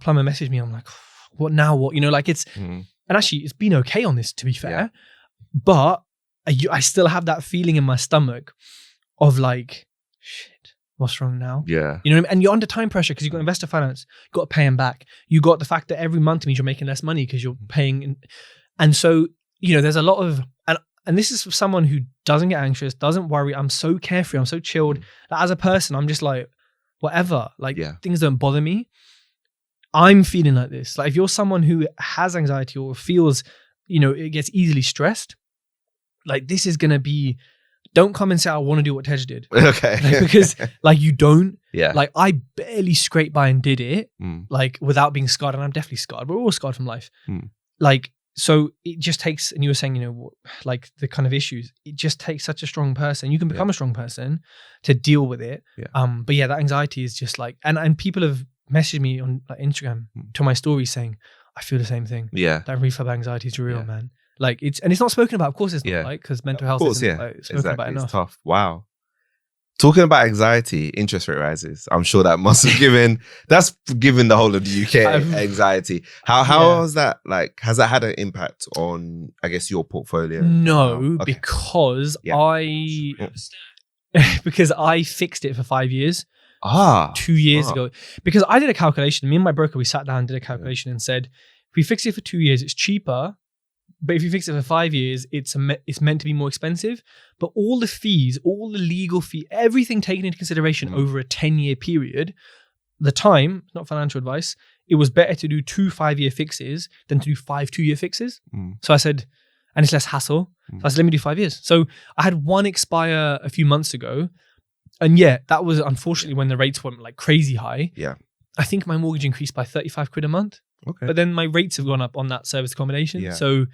plumber message me, I'm like, what now? What, you know, like it's, and actually it's been okay on this, to be fair, but I still have that feeling in my stomach of like, shit, what's wrong now? Yeah. You know what I mean? And you're under time pressure because you've got investor finance, you've got to pay them back. You got the fact that every month means you're making less money because you're paying. And so, you know, there's a lot of, and this is for someone who doesn't get anxious, doesn't worry. I'm so carefree. I'm so chilled. That as a person, I'm just like, whatever. Like, things don't bother me. I'm feeling like this. Like, if you're someone who has anxiety or feels, you know, it gets easily stressed, like, this is going to be, don't come and say, I want to do what Tej did. Okay. Like, because, like, you don't. Yeah. Like, I barely scraped by and did it, like, without being scarred. And I'm definitely scarred. We're all scarred from life. Like, so it just takes, and you were saying, you know, like the kind of issues, it just takes such a strong person. You can become a strong person to deal with it. But yeah, that anxiety is just like, and people have messaged me on like Instagram to my stories saying, I feel the same thing. Yeah. That refurb anxiety is real, man. Like, it's not spoken about. Of course it's not, like, because mental health isn't like, spoken about enough. It's tough. Wow. Talking about anxiety, interest rate rises. I'm sure that must have given the whole of the UK anxiety. How has that, like, has that had an impact on, I guess, your portfolio? No, because because I fixed it for 5 years. 2 years ago. Because I did a calculation. Me and my broker, we sat down and did a calculation and said, if we fix it for 2 years, it's cheaper. But if you fix it for 5 years, it's meant to be more expensive. But all the fees, all the legal fee, everything taken into consideration over a 10-year period, the time, not financial advice, it was better to do 2 5-year fixes than to do 5 2-year fixes. So I said, and it's less hassle. So I said, let me do 5 years. So I had one expire a few months ago. And yeah, that was unfortunately when the rates went like crazy high. Yeah. I think my mortgage increased by 35 quid a month. Okay. But then my rates have gone up on that service accommodation. Yeah. So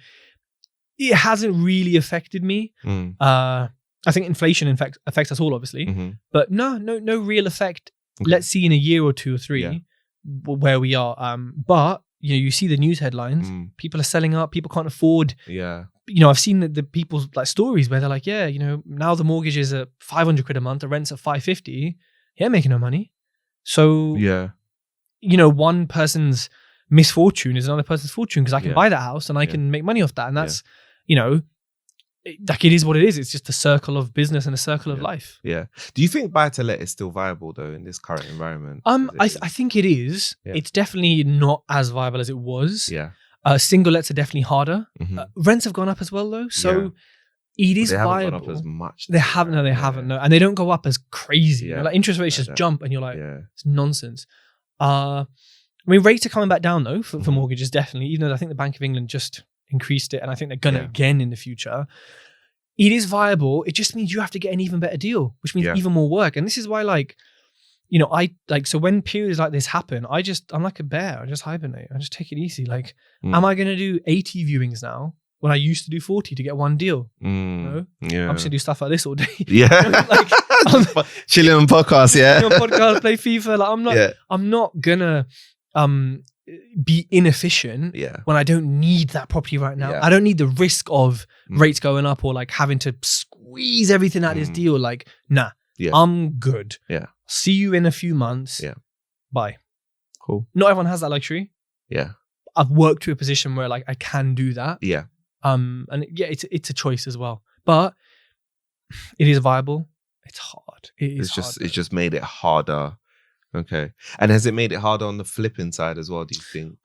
it hasn't really affected me. I think inflation affects us all, obviously. But no real effect. Okay. Let's see in a year or 2 or 3 where we are. But you know, you see the news headlines. People are selling up. People can't afford. Yeah. You know, I've seen the people's like stories where they're like, yeah, you know, now the mortgage is at 500 quid a month, the rent's at 550. Yeah, making no money. So yeah, you know, one person's misfortune is another person's fortune because I can buy that house and I can make money off that, and that's you know, like, it is what it is. It's just a circle of business and a circle of life. Yeah. Do you think buy to let is still viable though in this current environment? I think it is. Yeah. It's definitely not as viable as it was. Yeah. Single lets are definitely harder. Rents have gone up as well though, so it is viable. They haven't gone up as much. They haven't. No, they haven't. No, and they don't go up as crazy. You know, like interest rates just jump, and you're like, it's nonsense. I mean, rates are coming back down though for mortgages, definitely. Even though I think the Bank of England just increased it, and I think they're gonna again in the future. It is viable. It just means you have to get an even better deal, which means even more work. And this is why, like, you know, so when periods like this happen, I'm like a bear. I just hibernate. I just take it easy. Like, am I gonna do 80 viewings now when I used to do 40 to get one deal? No? Yeah. I'm just gonna do stuff like this all day. Yeah. Like, chilling on podcasts, chilling on podcasts, play FIFA. Like, I'm not gonna be inefficient when I don't need that property right now. I don't need the risk of rates going up or like having to squeeze everything out of this deal. Like, nah, I'm good. Yeah. See you in a few months. Yeah. Bye. Cool. Not everyone has that luxury. Yeah. I've worked to a position where like I can do that. Yeah. And it's a choice as well. But it is viable. It's hard. It's just made it harder. Okay. And has it made it harder on the flipping side as well, do you think?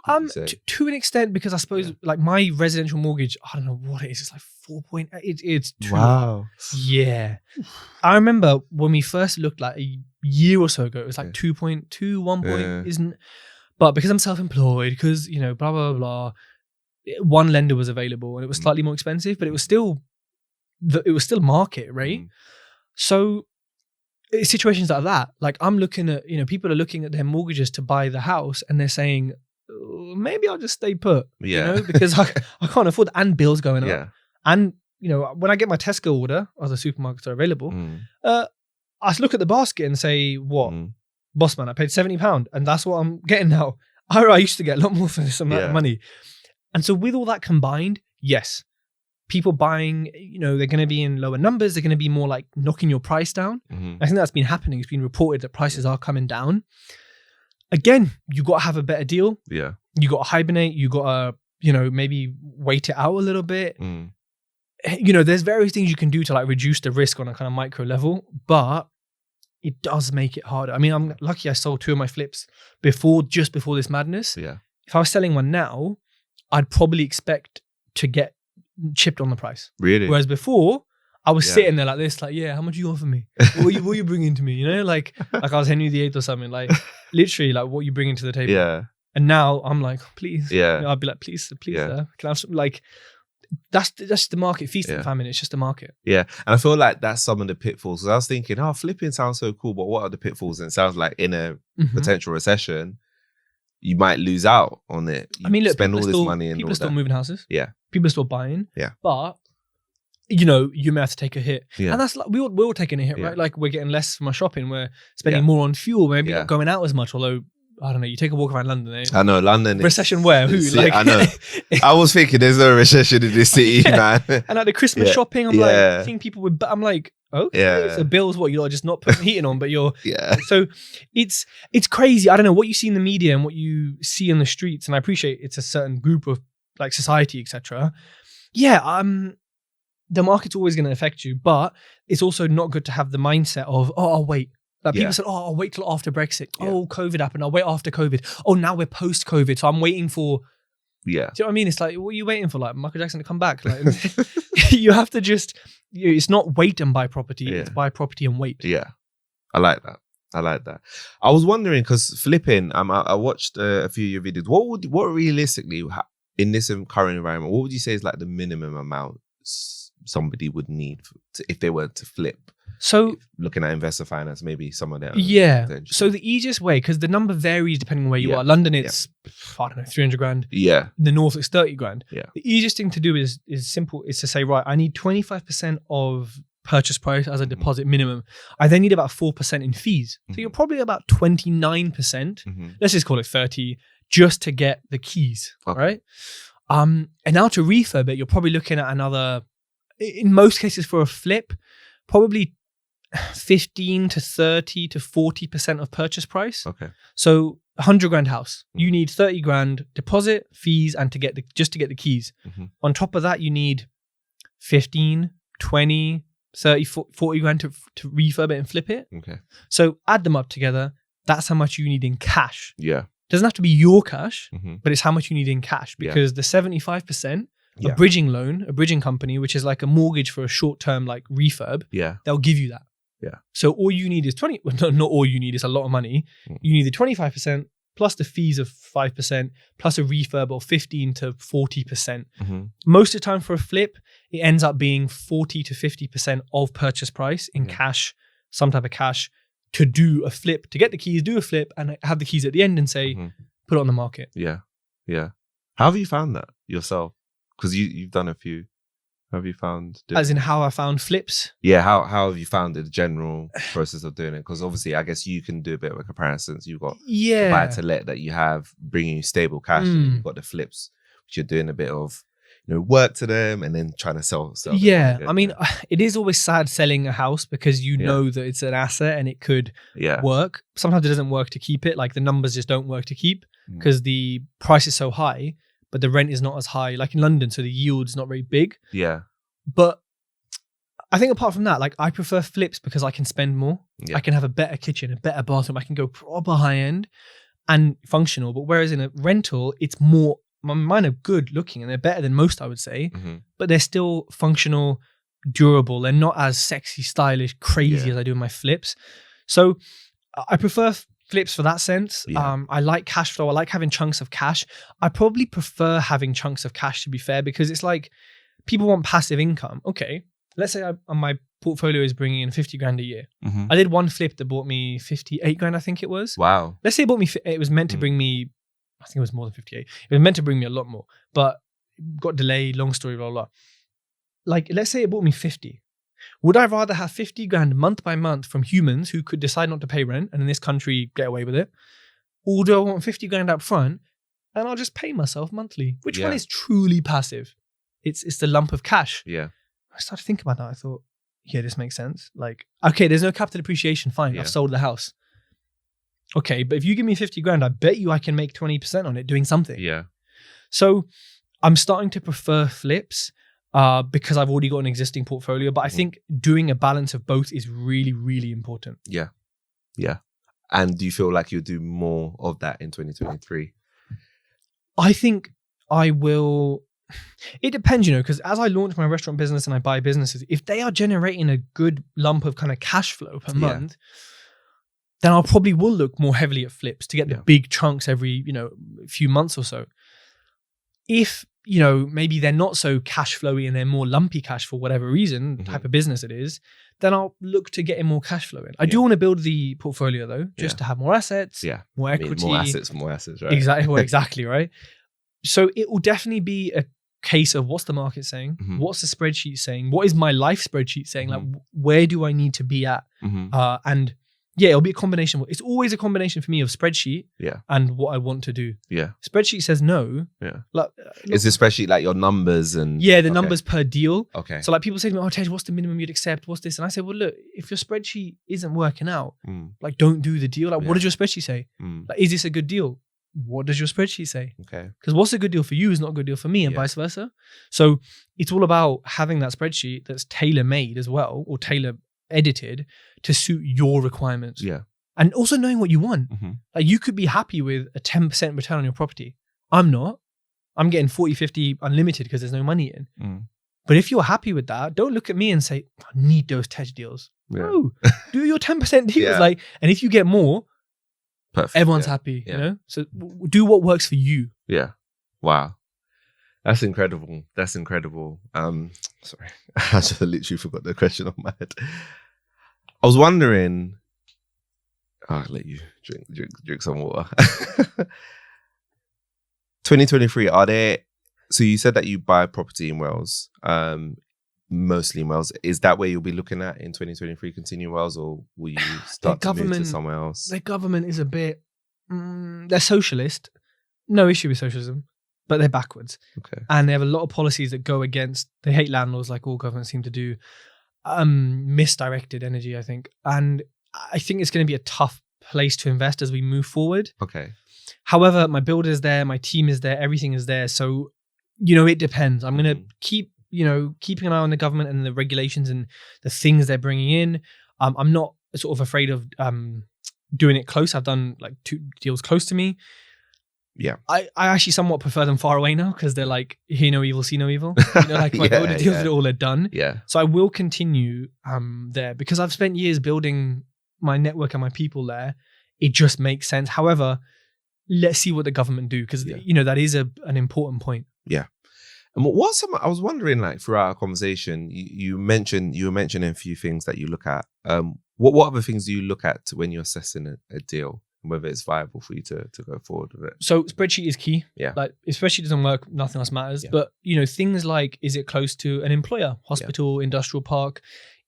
To an extent, because I suppose like my residential mortgage, I don't know what it is. It's like 4.8. It's too wow. Yeah. I remember when we first looked like a year or so ago, it was like 2.2, 1 point isn't. But because I'm self-employed, because, you know, blah, blah, blah, one lender was available and it was slightly more expensive, but it was still market rate. So situations like that, like I'm looking at, you know, people are looking at their mortgages to buy the house and they're saying, maybe I'll just stay put, you know, because I can't afford, and bills going up. And, you know, when I get my Tesco order, other supermarkets are available, I look at the basket and say, what? Boss man, I paid £70 and that's what I'm getting now. I used to get a lot more for this amount of money. And so with all that combined, yes, people buying, they're going to be in lower numbers. They're going to be more like knocking your price down. I think that's been happening. It's been reported that prices are coming down. Again, you got to have a better deal. Yeah. You got to hibernate. You got to, maybe wait it out a little bit. There's various things you can do to like reduce the risk on a kind of micro level, but it does make it harder. I mean, I'm lucky I sold 2 of my flips just before this madness. Yeah. If I was selling one now, I'd probably expect to get chipped on the price. Really? Whereas before, I was sitting there like this, like, yeah, how much you offer me? What are you bringing to me? Like I was Henry VIII or something, like literally like what you bringing to the table. Yeah. And now I'm like, please. Yeah. I'd be like, please, sir, can I have something? Like, that's the market, feast and famine. It's just the market. Yeah. And I feel like that's some of the pitfalls. Because I was thinking, flipping sounds so cool, but what are the pitfalls? And it sounds like in a potential recession, you might lose out on it. I mean, look, spend all this money and people all are still that. moving houses. Yeah. People are still buying. Yeah. But, you may have to take a hit. Yeah. And that's like, we're all taking a hit, right? Like we're getting less from our shopping. We're spending more on fuel. Maybe not going out as much, although, I don't know, you take a walk around London. I know, London. Recession where? Who? Like, I know. I was thinking there's no recession in this city, man. And like the Christmas shopping, I'm like, seeing people with, I'm like, okay, so bills, what, you're just not putting heating on, but you're, so it's crazy. I don't know what you see in the media and what you see in the streets. And I appreciate it's a certain group of like society, etc. Yeah, the market's always going to affect you, but it's also not good to have the mindset of, I'll wait. Like people said, I'll wait till after Brexit. Oh, COVID happened. I'll wait after COVID. Oh, now we're post-COVID. So I'm waiting for... Yeah. Do you know what I mean? It's like, what are you waiting for? Like Michael Jackson to come back? Like, you have to just... it's not wait and buy property. It's buy property and wait. Yeah. I like that. I was wondering, because flipping, I watched a few of your videos. What realistically, in this current environment, what would you say is like the minimum amount somebody would need if they were to flip? So looking at investor finance, maybe some of that. So the easiest way, because the number varies depending on where you are. London, it's I don't know, 300 grand. Yeah. In the north, it's 30 grand. Yeah. The easiest thing to do is simple. Is to say, right, I need 25% of purchase price as a deposit minimum. I then need about 4% in fees. So you're probably about 29%. Let's just call it 30, just to get the keys, right? And now to refurb it, you're probably looking at another. In most cases, for a flip, probably 15 to 30 to 40% of purchase price. Okay. So 100 grand house, you need 30 grand deposit, fees, and to get the keys. On top of that, you need 15, 20, 30, 40 grand to refurb it and flip it. Okay. So add them up together. That's how much you need in cash. Yeah. Doesn't have to be your cash, but it's how much you need in cash, because the 75%, a bridging loan, a bridging company, which is like a mortgage for a short-term like refurb, they'll give you that. Yeah. So all you need is 20, well, not all you need, it's a lot of money. You need the 25% plus the fees of 5% plus a refurb of 15 to 40%. Most of the time for a flip, it ends up being 40 to 50% of purchase price in cash, some type of cash, to do a flip, to get the keys, do a flip, and have the keys at the end and say, put it on the market. Yeah. Yeah. How have you found that yourself? Because you've done a few. How have you found? As in how I found flips? Yeah, how have you found the general process of doing it? Because obviously, I guess you can do a bit of a comparison. So you've got the buy to let that you have bringing you stable cash, and you've got the flips, which you're doing a bit of work to them and then trying to sell. Yeah, I mean, it is always sad selling a house because you know that it's an asset and it could work. Sometimes it doesn't work to keep it. Like the numbers just don't work to keep because the price is so high, but the rent is not as high. Like in London, so the yield's not very big. Yeah. But I think apart from that, like I prefer flips because I can spend more. Yeah. I can have a better kitchen, a better bathroom. I can go proper high end and functional. But whereas in a rental, it's more, mine are good looking and they're better than most, I would say. But they're still functional, durable. They're not as sexy, stylish, crazy as I do in my flips. So I prefer flips for that sense. I like cash flow. I like having chunks of cash. I probably prefer having chunks of cash, to be fair, because it's like people want passive income. Okay, let's say my portfolio is bringing in 50 grand a year. I did one flip that bought me 58 grand, I think it was. Wow. Let's say it was meant to bring me, I think it was more than 58. It was meant to bring me a lot more, but got delayed, long story, blah, blah, blah. Like, let's say it bought me 50. Would I rather have 50 grand month by month from humans who could decide not to pay rent and in this country get away with it? Or do I want 50 grand up front and I'll just pay myself monthly? Which one is truly passive? It's the lump of cash. Yeah. I started thinking about that. I thought, yeah, this makes sense. Like, okay, there's no capital appreciation. Fine, I've sold the house. Okay, but if you give me 50 grand, I bet you I can make 20% on it doing something. Yeah. So I'm starting to prefer flips because I've already got an existing portfolio. But I think doing a balance of both is really, really important. Yeah. Yeah. And do you feel like you'll do more of that in 2023? I think I will. It depends, because as I launch my restaurant business and I buy businesses, if they are generating a good lump of kind of cash flow per month, then I'll probably will look more heavily at flips to get the big chunks every, few months or so. If, maybe they're not so cash flowy and they're more lumpy cash for whatever reason, type of business it is, then I'll look to getting more cash flow in. I do want to build the portfolio though, just to have more assets, more equity. More assets, right? Exactly, well, exactly, right? So it will definitely be a case of what's the market saying? What's the spreadsheet saying? What is my life spreadsheet saying? Like, where do I need to be at? And it'll be a combination. It's always a combination for me of spreadsheet and what I want to do. Yeah. Spreadsheet says no. Yeah. Like, is the spreadsheet like your numbers and... Yeah, the numbers per deal. Okay. So like people say to me, oh, Tej, what's the minimum you'd accept? What's this? And I say, well, look, if your spreadsheet isn't working out, like don't do the deal. Like what does your spreadsheet say? Like, is this a good deal? What does your spreadsheet say? Okay. Because what's a good deal for you is not a good deal for me and vice versa. So it's all about having that spreadsheet that's tailor-made as well or tailor-edited to suit your requirements. Yeah. And also knowing what you want. Like you could be happy with a 10% return on your property. I'm not. I'm getting 40, 50 unlimited because there's no money in. But if you're happy with that, don't look at me and say, I need those Tej deals. No, do your 10% deals. Like, and if you get more, perfect. Everyone's happy, So do what works for you. Yeah. Wow. That's incredible. Sorry. I just literally forgot the question on my head. I was wondering, I'll let you drink some water. 2023, so you said that you buy property in Wales, mostly in Wales. Is that where you'll be looking at in 2023, continue Wales, or will you start to move to somewhere else? The government is a bit, they're socialist, no issue with socialism, but they're backwards. Okay. And they have a lot of policies that go against, they hate landlords like all governments seem to do, misdirected energy, I think. And I think it's going to be a tough place to invest as we move forward. Okay. However, my builder's there, my team is there, everything is there. So, it depends. I'm going to keep, keeping an eye on the government and the regulations and the things they're bringing in. I'm not sort of afraid of doing it close. I've done like 2 deals close to me. Yeah. I actually somewhat prefer them far away now because they're like, hear no evil, see no evil. Like my builder deals are all are done. Yeah. So I will continue there because I've spent years building my network and my people there. It just makes sense. However, let's see what the government do because that is an important point. Yeah. And I was wondering, like throughout our conversation, you were mentioning a few things that you look at. What other things do you look at when you're assessing a deal, whether it's viable for you to go forward with it? So spreadsheet is key. Yeah. Like if spreadsheet doesn't work, nothing else matters. Yeah. But things like, is it close to an employer, hospital, industrial park?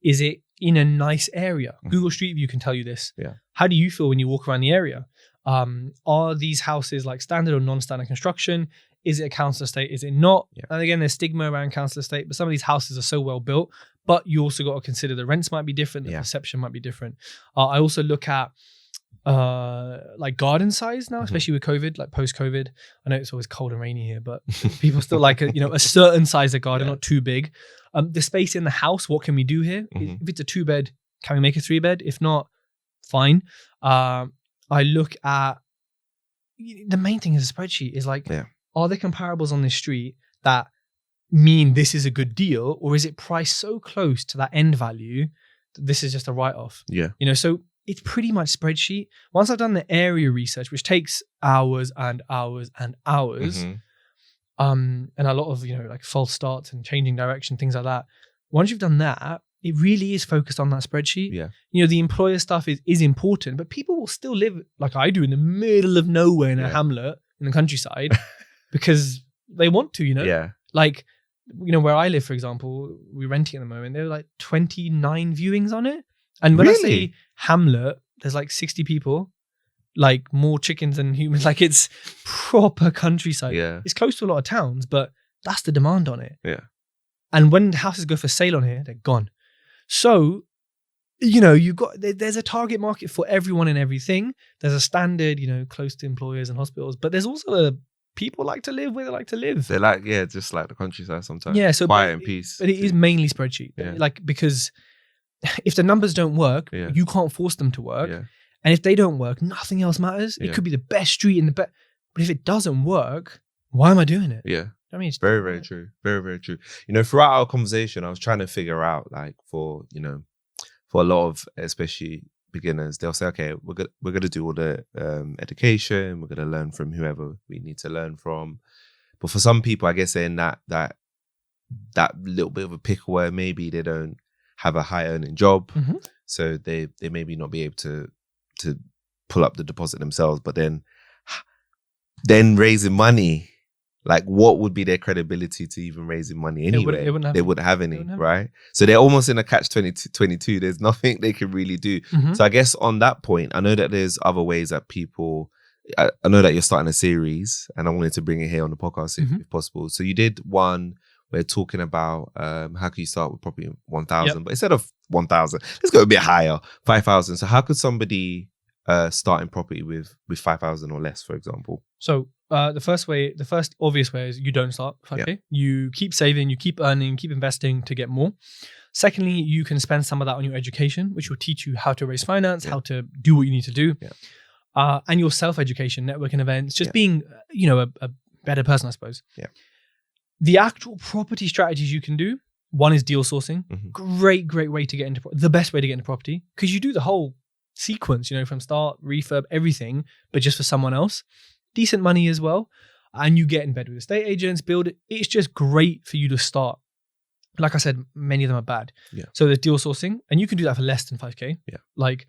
Is it in a nice area? Google Street View can tell you this. Yeah. How do you feel when you walk around the area? Are these houses like standard or non-standard construction? Is it a council estate? Is it not? Yeah. And again, there's stigma around council estate, but some of these houses are so well built, but you also got to consider the rents might be different, the perception might be different. I also look at like garden size now, especially with COVID, like post-COVID. I know it's always cold and rainy here, but people still like a certain size of garden, not too big. The space in the house, what can we do here? If it's a 2-bed, can we make a 3-bed? If not, fine. I look at, the main thing is a spreadsheet is like, are there comparables on this street that mean this is a good deal, or is it priced so close to that end value that this is just a write-off? Yeah. So it's pretty much spreadsheet. Once I've done the area research, which takes hours and hours and hours, and a lot of, like false starts and changing direction, things like that. Once you've done that, it really is focused on that spreadsheet. Yeah. The employer stuff is important, but people will still live like I do in the middle of nowhere in a hamlet in the countryside because they want to, Yeah. Like you know, where I live, for example, we're renting at the moment. There are like 29 viewings on it. And when I say hamlet, there's like 60 people, like more chickens than humans. Like it's proper countryside. Yeah. It's close to a lot of towns, but that's the demand on it. Yeah. And when houses go for sale on here, they're gone. So, you know, there's a target market for everyone and everything. There's a standard, you know, close to employers and hospitals, but there's also people like to live where they like to live. They're like, just like the countryside sometimes. Yeah, so quiet and peace. But it is mainly spreadsheet. Yeah. Like, because if the numbers don't work, you can't force them to work. Yeah. And if they don't work, nothing else matters. It could be the best street in the best. But if it doesn't work, why am I doing it? Yeah. I mean, it's very, very true. Very, very true. You know, throughout our conversation, I was trying to figure out, like, for a lot of, especially beginners, they'll say, okay, we're gonna do all the education, we're gonna learn from whoever we need to learn from. But for some people, I guess they're in that little bit of a pickle where maybe they don't have a high earning job, so they maybe not be able to pull up the deposit themselves. But then raising money, like, what would be their credibility to even raising money anyway? They wouldn't have any, right? So they're almost in a catch-22. There's nothing they can really do. So I guess on that point, I know that there's other ways that people, I know that you're starting a series, and I wanted to bring it here on the podcast if possible. So you did one where talking about how can you start with property 1,000, but instead of 1,000, let's go a bit higher, 5,000. So how could somebody start in property with 5,000 or less, for example? So the first obvious way is you don't start 5K. You keep saving, you keep earning, keep investing to get more. Secondly, you can spend some of that on your education, which will teach you how to raise finance, how to do what you need to do. And your self-education, networking events, just being, you know, a better person, I suppose. The actual property strategies you can do, one is deal sourcing. Great way to get into the best way to get into property, because you do the whole sequence, you know, from start, refurb, everything, but just for someone else. Decent money as well. And you get in bed with estate agents, build it. It's just great for you to start. Like I said, many of them are bad. So there's deal sourcing, and you can do that for less than 5K. Like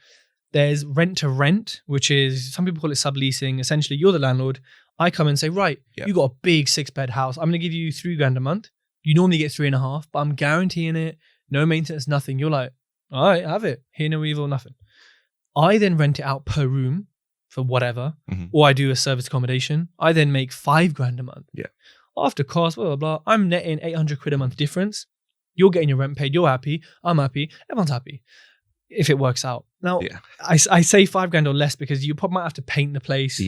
there's rent to rent, which is, some people call it subleasing. Essentially, you're the landlord. I come and say, right, you got a big 6-bed house. I'm going to give you $3,000 a month. You normally get 3.5, but I'm guaranteeing it. No maintenance, nothing. You're like, all right, have it. Hear no evil, nothing. I then rent it out per room for whatever, or I do a service accommodation. I then make $5,000 a month. After cost, blah, blah, blah. I'm netting 800 quid a month difference. You're getting your rent paid. You're happy. I'm happy. Everyone's happy if it works out. Now, I say $5,000 or less because you probably might have to paint the place.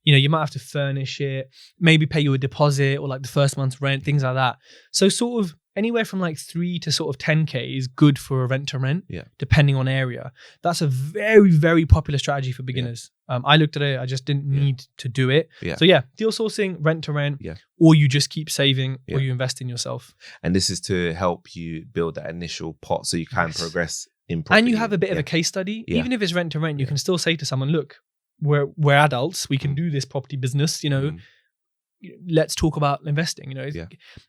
You know, you might have to furnish it, maybe pay you a deposit or like the first month's rent, things like that. So sort of anywhere from like 3 to sort of 10K is good for a rent to rent, depending on area. That's a very, very popular strategy for beginners. I looked at it, I just didn't need to do it. So deal sourcing, rent to rent, or you just keep saving or you invest in yourself. And this is to help you build that initial pot so you can progress in property. And you have a bit of a case study. Even if it's rent to rent, you can still say to someone, look, we're adults, we can do this property business, you know, let's talk about investing, you know.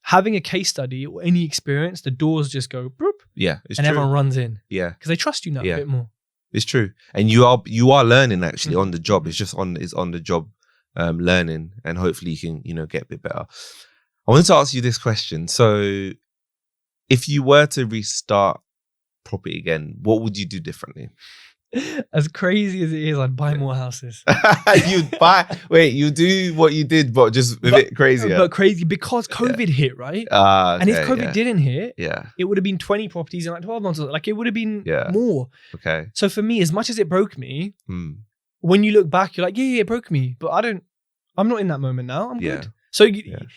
Having a case study or any experience, the doors just go boop, it's and true. everyone runs in. Because they trust you now a bit more. It's true. And you are learning actually on the job. It's just on the job learning, and hopefully you can, you know, get a bit better. I wanted to ask you this question. So if you were to restart property again, what would you do differently? As crazy as it is, I'd buy more houses. You do what you did, but just a bit crazier. But crazy because COVID hit, right? And if COVID didn't hit, it would have been 20 properties in like 12 months. Like it would have been more. So for me, as much as it broke me, when you look back, you're like, it broke me, but I'm not in that moment now. I'm good. So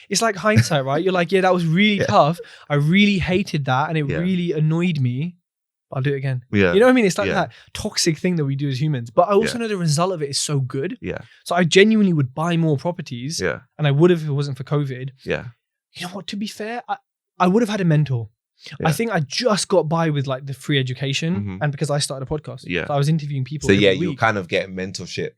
it's like hindsight, right? You're like, that was really tough. I really hated that, and it really annoyed me. I'll do it again. You know what I mean? It's like that toxic thing that we do as humans. But I also know the result of it is so good. So I genuinely would buy more properties. And I would have if it wasn't for COVID. You know what? To be fair, I would have had a mentor. I think I just got by with like the free education, and because I started a podcast. So I was interviewing people. So you're kind of getting mentorship.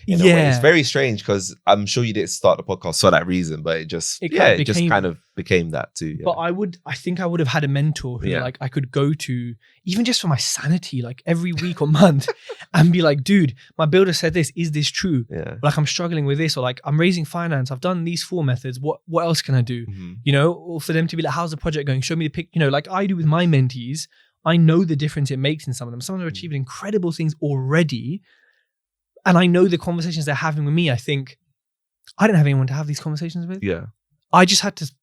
in a way. It's very strange because I'm sure you didn't start the podcast for that reason, but it just kind of became that too. But I think I would have had a mentor who like I could go to, even just for my sanity, like every week or month, and be like, dude, my builder said this, is this true? Like I'm struggling with this, or like I'm raising finance, I've done these 4 methods, what else can I do? You know, or for them to be like, how's the project going? Show me the pic, you know, like I do with my mentees. I know the difference it makes in some of them. Some of them are achieving incredible things already. And I know the conversations they're having with me. I think I didn't have anyone to have these conversations with. I just had to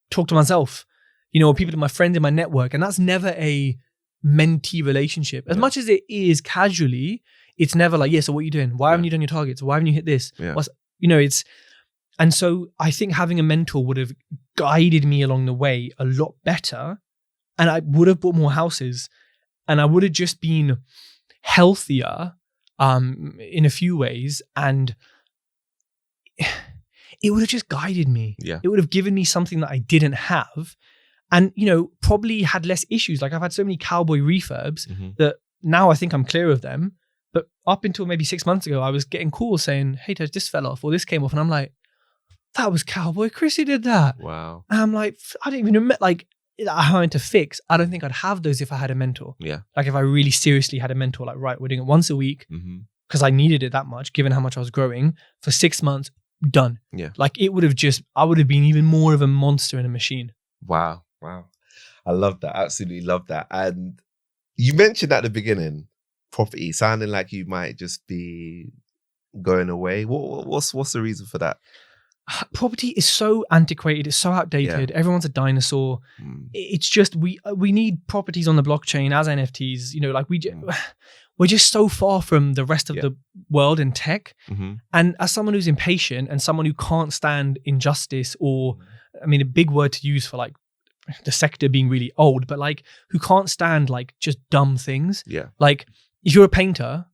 talk to myself, you know, or people, my friends in my network. And that's never a mentee relationship. As much as it is casually, it's never like, so what are you doing? Why haven't you done your targets? Why haven't you hit this? What's, you know, it's, and so I think having a mentor would have guided me along the way a lot better. And I would have bought more houses, and I would have just been healthier in a few ways. And it would have just guided me. It would have given me something that I didn't have, and, you know, probably had less issues. Like I've had so many cowboy refurbs that now I think I'm clear of them. But up until maybe 6 months ago, I was getting calls saying, hey, Tej, this fell off or this came off. And I'm like, that was Cowboy Chris who did that. Wow. And I'm like, I didn't even admit, like, I had to fix. I don't think I'd have those if I had a mentor. Like if I really seriously had a mentor, like, right, we're doing it once a week because I needed it that much, given how much I was growing for 6 months, done. Like it would have just, I would have been even more of a monster in a machine. Wow. I love that. Absolutely love that. And you mentioned at the beginning, property sounding like you might just be going away. What's the reason for that? Property is so antiquated, it's so outdated. Everyone's a dinosaur. It's just we need properties on the blockchain as NFTs. You know, like we're just so far from the rest of the world in tech. And as someone who's impatient and someone who can't stand injustice, or I mean, a big word to use for like the sector being really old, but like who can't stand like just dumb things. Like if you're a painter,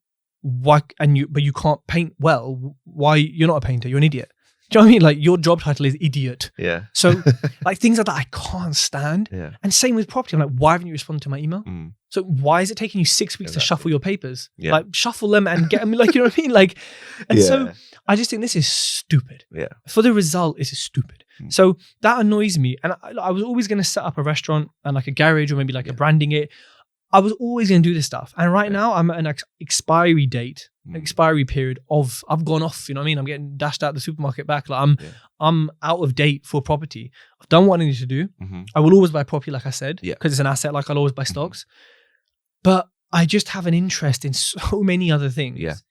but you can't paint well, why you're not a painter? You're an idiot. Do you know what I mean? Like your job title is idiot. So like things like that I can't stand. And same with property. I'm like, why haven't you responded to my email? So why is it taking you 6 weeks to shuffle your papers? Like shuffle them and get them, like, you know what I mean? Like, and so I just think this is stupid. For the result, this is stupid. So that annoys me. And I was always going to set up a restaurant and like a garage, or maybe like a branding it. I was always going to do this stuff. And right now I'm at an expiry date, expiry period of, I've gone off, you know what I mean? I'm getting dashed out the supermarket back. Like I'm out of date for property. I've done what I need to do. I will always buy property, like I said, because it's an asset. Like I'll always buy stocks. But I just have an interest in so many other things.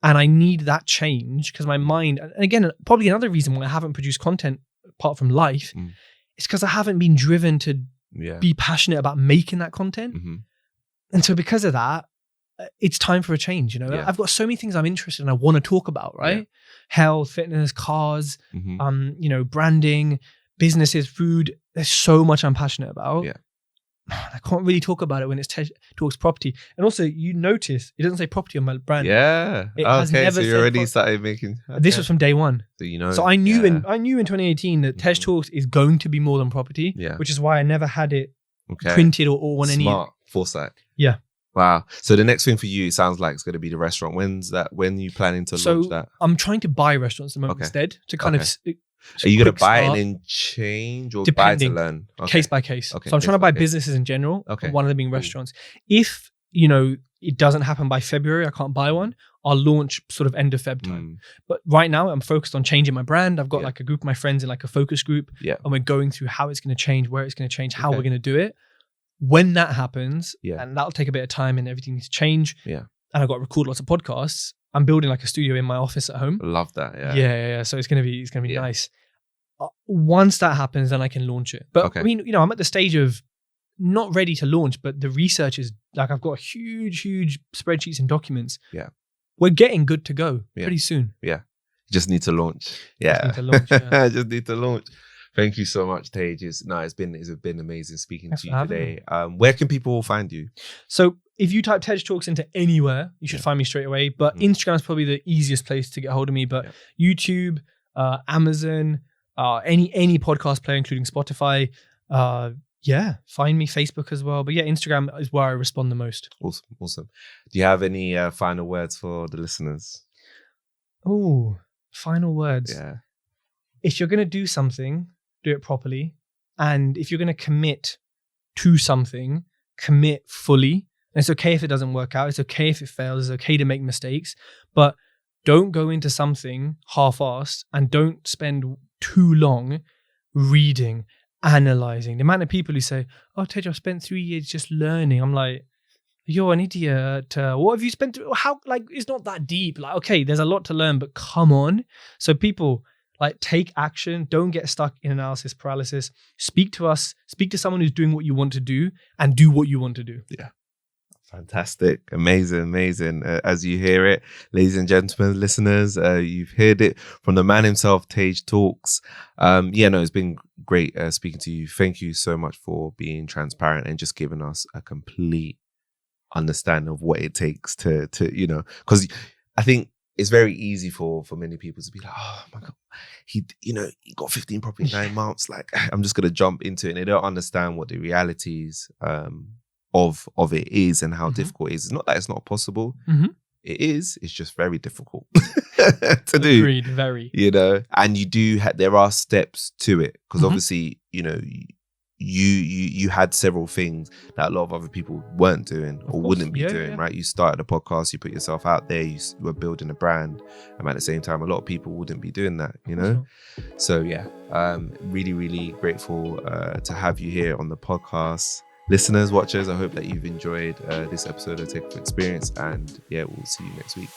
And I need that change because my mind, and again, probably another reason why I haven't produced content apart from life is because I haven't been driven to be passionate about making that content. And so because of that, it's time for a change. You know, I've got so many things I'm interested in, I want to talk about, right? Health, fitness, cars, you know, branding, businesses, food. There's so much I'm passionate about. I can't really talk about it when it's Tej Talks property. And also, you notice it doesn't say property on my brand. Okay, so you already started making. This was from day one. So you know. So I knew in 2018 that Tej Talks is going to be more than property. Which is why I never had it printed or on any. Smart foresight. Wow. So the next thing for you sounds like it's going to be the restaurant. When's that? When are you planning to launch that? I'm trying to buy restaurants at the moment instead to kind of. Are you going to buy it and then change, or buy to learn? Case by case. So I'm trying to buy businesses in general. One of them being restaurants. If, you know, it doesn't happen by February, I can't buy one. I'll launch sort of end of Feb time. But right now I'm focused on changing my brand. I've got like a group of my friends in like a focus group. And we're going through how it's going to change, where it's going to change, how we're going to do it. When that happens, and that'll take a bit of time and everything needs to change. And I've got to record lots of podcasts. I'm building like a studio in my office at home. Love that. Yeah. So it's gonna be nice. Once that happens, then I can launch it. But I mean, you know, I'm at the stage of not ready to launch, but the research is like, I've got huge spreadsheets and documents. We're getting good to go pretty soon. Just need to launch. Just need to launch. Thank you so much, Tej. It's been amazing speaking to you today. Where can people find you? So if you type Tej Talks into anywhere, you should find me straight away. But Instagram is probably the easiest place to get hold of me. But YouTube, Amazon, any podcast player, including Spotify. Find me. Facebook as well. But Instagram is where I respond the most. Awesome. Do you have any final words for the listeners? Oh, final words. Yeah. If you're going to do something, do it properly. And if you're going to commit to something, commit fully. And it's okay if it doesn't work out. It's okay if it fails. It's okay to make mistakes. But don't go into something half-assed and don't spend too long reading, analyzing. The amount of people who say, oh, Tej, I've spent 3 years just learning. I'm like, you're an idiot. What have you spent? How, like, it's not that deep. Like, okay, there's a lot to learn, but come on. So people, like, take action. Don't get stuck in analysis paralysis. Speak to us. Speak to someone who's doing what you want to do and do what you want to do. Yeah. Fantastic. Amazing. As you hear it, ladies and gentlemen, listeners, you've heard it from the man himself, Tej Talks. It's been great speaking to you. Thank you so much for being transparent and just giving us a complete understanding of what it takes to because I think it's very easy for many people to be like, oh my God, he got 15 properties in 9 months. Like, I'm just going to jump into it. And they don't understand what the realities of it is and how difficult it is. It's not that it's not possible. It is. It's just very difficult to do. Agreed, very. And you do there are steps to it because obviously, you had several things that a lot of other people weren't doing or wouldn't be doing, right? You started a podcast, you put yourself out there, you were building a brand, and at the same time, a lot of people wouldn't be doing that, So really, really grateful to have you here on the podcast. Listeners, watchers, I hope that you've enjoyed this episode of Take Experience, and we'll see you next week.